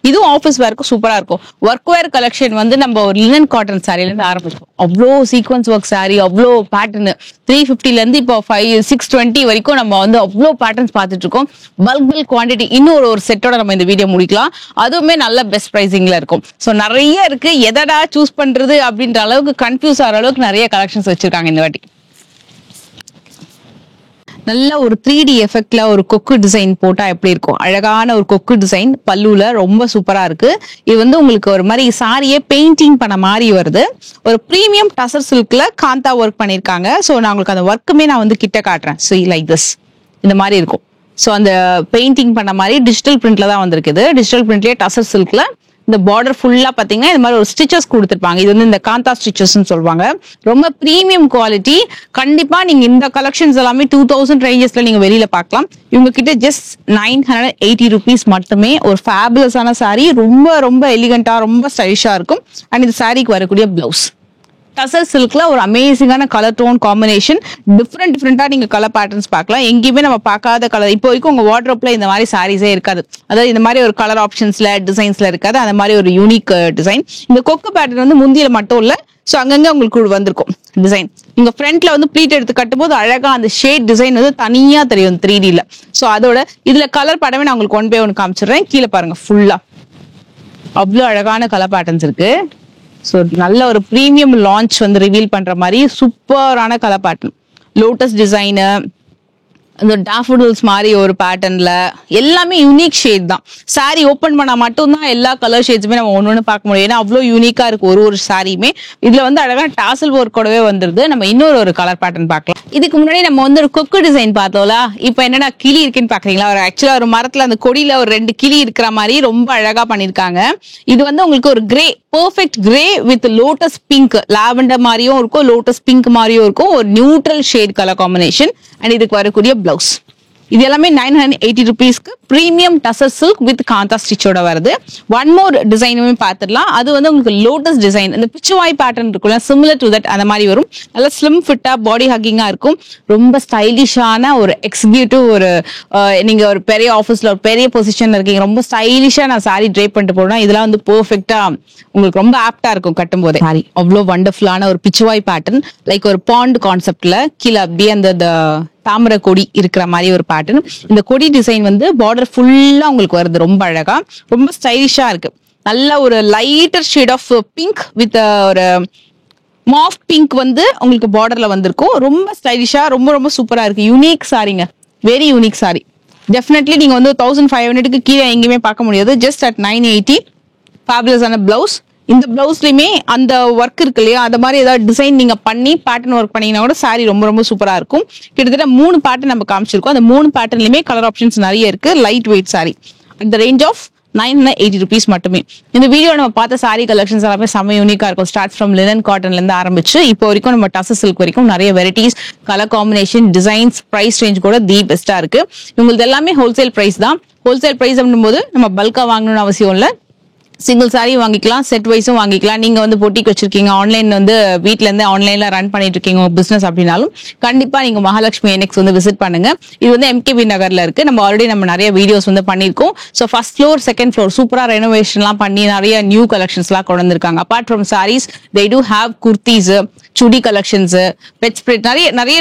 இதுவும் ஆஃபீஸ் வேர்க்கு சூப்பரா இருக்கும். ஒர்க் வேர் கலெக்ஷன் வந்து நம்ம ஒரு லினன் காட்டன் சாரில இருந்து ஆரம்பிச்சோம். அவ்வளோ சீக்வன்ஸ் ஒர்க் சாரி, அவ்வளோ பேட்டர்ன். 350ல இருந்து இப்போ 620 வரைக்கும் நம்ம வந்து அவ்வளோ பேட்டர்ன்ஸ் பார்த்துட்டு இருக்கோம். Bulk quantity. இன்னும் ஒரு செட்டோட நம்ம இந்த வீடியோ முடிக்கலாம். அதுவுமே நல்ல பெஸ்ட் பிரைசிங்ல இருக்கும். ஸோ நிறைய இருக்கு. எதடா சூஸ் பண்றது அப்படின்ற அளவுக்கு கன்ஃபியூஸ் ஆகிற அளவுக்கு நிறைய கலெக்ஷன்ஸ் வச்சிருக்காங்க இந்த வாட்டி. நல்ல ஒரு 3D எஃபெக்ட்ல ஒரு கொக்கு டிசைன் போட்டா எப்படி இருக்கும், அழகான ஒரு கொக்கு டிசைன் பல்லுல ரொம்ப சூப்பரா இருக்கு. இது வந்து உங்களுக்கு ஒரு மாதிரி சாரியே பெயிண்டிங் பண்ண மாதிரி வருது. ஒரு பிரீமியம் டசர் சில்க்ல காந்தா ஒர்க் பண்ணிருக்காங்க. சோ நான் உங்களுக்கு அந்த ஒர்க்குமே நான் வந்து கிட்ட காட்டுறேன். ஸோ லைக் திஸ் இந்த மாதிரி இருக்கும். ஸோ அந்த பெயிண்டிங் பண்ண மாதிரி டிஜிட்டல் பிரிண்ட்ல தான் வந்திருக்குது. டிஜிட்டல் பிரிண்ட்லயே டசர் சில்க்ல இந்த பார்டர் ஃபுல்லா பாத்தீங்கன்னா இந்த மாதிரி ஒரு ஸ்டிச்சஸ் கொடுத்துருப்பாங்க. இது வந்து இந்த காந்தா ஸ்டிச்சஸ்ன்னு சொல்லுவாங்க. ரொம்ப பிரீமியம் குவாலிட்டி. கண்டிப்பா நீங்க இந்த கலெக்ஷன்ஸ் எல்லாமே 2000 ரேஞ்சஸ்ல நீங்க வெளியில பார்க்கலாம். இவங்க கிட்ட ஜஸ்ட் 980 rupees மட்டுமே. ஒரு ஃபேபுலஸான சாரி, ரொம்ப ரொம்ப எலிகண்டா ரொம்ப ஸ்டைலிஷா இருக்கும். அண்ட் இந்த சாரிக்கு வரக்கூடிய பிளவுஸ் டசர் சில்க்ல ஒரு அமேசிங்கான கலர் டோன் காம்பினேஷன். டிஃப்ரெண்டா நீங்க கலர் பேட்டர்ன்ஸ் பார்க்கலாம். எங்கேயுமே நம்ம பார்க்காத கலர். இப்போ வரைக்கும் உங்க வார்ட்ரோப்ல இந்த மாதிரி சாரீஸே இருக்காது. அதாவது இந்த மாதிரி ஒரு கலர் ஆப்ஷன்ஸ்ல டிசைன்ஸ்ல இருக்காது. அந்த மாதிரி ஒரு யூனிக் டிசைன். இந்த கொக்கு பேட்டர்ன் வந்து முந்தியில மட்டும் இல்ல, ஸோ அங்கங்க உங்களுக்கு வந்திருக்கும் டிசைன். நீங்க ஃப்ரண்ட்ல வந்து ப்ளீட் எடுத்து கட்டும் போது அழகா அந்த ஷேட் டிசைன் வந்து தனியா தெரியும் 3Dல. ஸோ அதோட இதுல கலர் படமே நான் உங்களுக்கு 1 by 1 காமிச்சிடுறேன். கீழே பாருங்க, ஃபுல்லா அவ்வளோ அழகான கலர் பேட்டர்ன்ஸ் இருக்கு. ஸோ நல்ல ஒரு ப்ரீமியம் லான்ச் வந்து ரிவீல் பண்ற மாதிரி சூப்பரான கலர் பேட்டர்ன். லோட்டஸ் டிசைனு, அந்த டாஃபோடில்ஸ் மாதிரி ஒரு பேட்டர்ன்ல எல்லாமே யூனிக் ஷேட் தான். சாரி ஓப்பன் பண்ணா மட்டும்தான் எல்லா கலர் ஷேட்ஸுமே நம்ம ஒன்று பார்க்க முடியும். ஏன்னா அவ்வளோ யூனிக்கா இருக்கு ஒரு சாரியுமே. இதுல வந்து அழகான டாசல் ஒர்க்கோடவே வந்துருது. நம்ம இன்னொரு கலர் பேட்டர்ன் பார்க்கலாம். இதுக்கு முன்னாடி நம்ம வந்து ஒரு கொக்கு டிசைன் பார்த்தோம்ல. இப்போ என்னன்னா கிளி இருக்குன்னு பாக்குறீங்களா? ஒரு ஆக்சுவலா ஒரு மரத்துல அந்த கொடியில ஒரு 2 கிளி இருக்கிற மாதிரி ரொம்ப அழகா பண்ணிருக்காங்க. இது வந்து உங்களுக்கு ஒரு grey, perfect grey with lotus pink, lavender மாதிரியும் இருக்கும், லோட்டஸ் பிங்க் மாதிரியும் இருக்கும். ஒரு neutral shade colour combination. And இதுக்கு வரக்கூடிய பிளவுஸ் இது எல்லாமே 980 rupeesக்கு premium tussar silk with kantha ஸ்டிச்சோட வருது. ஒன் மோர் டிசைனுமே பார்த்துடலாம். அது வந்து உங்களுக்கு லோட்டஸ் டிசைன், இந்த பிச்சுவாய் பேட்டர்ன் இருக்குல்ல, சிமிலர் டு தட் அந்த மாதிரி வரும். நல்லா ஸ்லிம் ஃபிட்டா பாடி ஹக்கிங்கா இருக்கும். ரொம்ப ஸ்டைலிஷான ஒரு எக்ஸிக்யூட்டிவ் ஒரு நீங்க ஒரு பெரிய ஆஃபீஸ்ல ஒரு பெரிய பொசிஷன்ல இருக்கீங்க, ரொம்ப ஸ்டைலிஷா நான் சாரி ட்ரேப் பண்ணிட்டு போனா இதெல்லாம் வந்து பெர்ஃபெக்ட்டா உங்களுக்கு ரொம்ப ஆப்டா இருக்கும் கட்டும் போதே. சாரி அவ்வளோ வண்டர்ஃபுல்லான ஒரு பிச்சுவாய் பேட்டர்ன், லைக் ஒரு பாண்ட் கான்செப்ட்ல கீழே அப்படியே அந்த தாமரை கொடி இருக்கிற மாதிரி ஒரு பேட்டர்ன். இந்த கொடி டிசைன் வந்து பார்டர் ஃபுல்லா உங்களுக்கு வருது. ரொம்ப அழகா, ரொம்ப ஸ்டைலிஷா இருக்கு. நல்ல ஒரு lighter shade of pink with ஒரு மாஃப் பிங்க் வந்து உங்களுக்கு பார்டர்ல வந்திருக்கும். ரொம்ப ஸ்டைலிஷா, ரொம்ப ரொம்ப சூப்பரா இருக்கு. யூனிக் சாரிங்க, வெரி யூனிக் சாரி. டெஃபினெட்லி நீங்க வந்து 1500க்கு கீழே எங்கேயுமே பார்க்க முடியாது. Just at 980. ஃபேபுலஸான பிளவுஸ். இந்த பிளவுஸ்லயுமே அந்த ஒர்க் இருக்கு இல்லையா, அந்த மாதிரி ஏதாவது டிசைன் நீங்க பண்ணி பேட்டர்ன் ஒர்க் பண்ணீங்கன்னா கூட சாரி ரொம்ப ரொம்ப சூப்பரா இருக்கும். கிட்டத்தட்ட 3 பேட்டர்ன் நம்ம காமிச்சிருக்கோம். அந்த 3 பேட்டர்ன்லயுமே கலர் ஆப்ஷன்ஸ் நிறைய இருக்கு. Light weight sari at the range of 980 rupees மட்டுமே. இந்த வீடியோ நம்ம பார்த்த சாரி கலெக்ஷன்ஸ் எல்லாமே செம்ம யூனிக்கா இருக்கும். ஸ்டார்ட் ஃப்ரம் லினன் காட்டன்ல இருந்து ஆரம்பிச்சு இப்போ வரைக்கும் நம்ம டசர் சில்க் வரைக்கும் நிறைய varieties, colour combination, designs, price range கூட தி பெஸ்டா இருக்கு. உங்களுக்கு எல்லாமே ஹோல்சேல் பிரைஸ் தான். ஹோல்சேல் பிரைஸ் அப்படின்னும் போது நம்ம பல்கா வாங்கணும்னு அவசியம் இல்லை. சிங்கிள் சாரி வாங்கிக்கலாம், செட் வைஸும் வாங்கிக்கலாம். நீங்க வந்து பொட்டிக் வச்சிருக்கீங்க, ஆன்லைன் வந்து வீட்ல இருந்து ஆன்லைன்ல ரன் பண்ணிட்டு இருக்கீங்க பிசினஸ் அப்படின்னாலும் கண்டிப்பா நீங்க மகாலட்சுமி என்எக்ஸ் வந்து விசிட் பண்ணுங்க. இது வந்து MKB நகர்ல இருக்கு. நம்ம ஆல்ரெடி நிறைய வீடியோஸ் வந்து பண்ணிருக்கோம். So first floor, second floor சூப்பரா ரெனோவேஷன்லாம் பண்ணி நிறைய நியூ கலெக்ஷன்ஸ் எல்லாம் கொண்டு வந்திருக்காங்க. Apart from saris they do have kurtis, chudi collections, bed spread,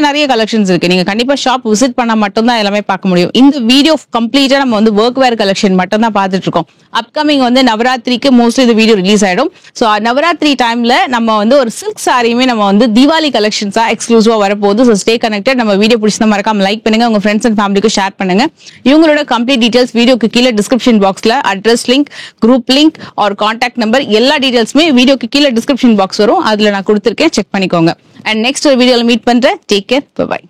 நிறைய கலெக்ஷன்ஸ் இருக்கு. நீங்க கண்டிப்பா ஷாப் விசிட் பண்ணா மட்டும் தான் எல்லாமே பார்க்க முடியும். இந்த வீடியோ கம்ப்ளீட்டா நம்ம வந்து ஒர்க் வேர் கலெக்ஷன் மட்டும் தான் பார்த்துட்டு இருக்கோம். அப்கமிங் வந்து நவராத்திரிக்கு மோஸ்ட்லி இந்த வீடியோ ரிலீஸ் ஆயிடும். ஸோ நவராத்திரி டைம்ல நம்ம வந்து ஒரு சில்க் சாரியுமே நம்ம வந்து தீபாவளி கலெக்ஷன்ஸா எக்ஸ்க்ளூசிவா வரப்போகுது. So stay connected. நம்ம வீடியோ பிடிச்சா மறக்காம லைக் பண்ணுங்க, உங்க ஃப்ரெண்ட்ஸ் அண்ட் ஃபேமிலிக்கு ஷேர் பண்ணுங்க. இவங்களோட கம்ப்ளீட் டீடைல்ஸ் வீடியோக்கு கீழே டிஸ்கிரிப்ஷன் பாக்ஸ்ல address link, group link or contact number எல்லா டீடைல்ஸுமே வீடியோக்கு கீழே டிஸ்கிரிப்ஷன் பாக்ஸ் வரும். அதுல நான் கொடுத்துருக்கேன், செக் பண்ணிக்கோங்க. அண்ட் நெக்ஸ்ட் ஒரு வீடியோல மீட் பண்றேன். Take care, by.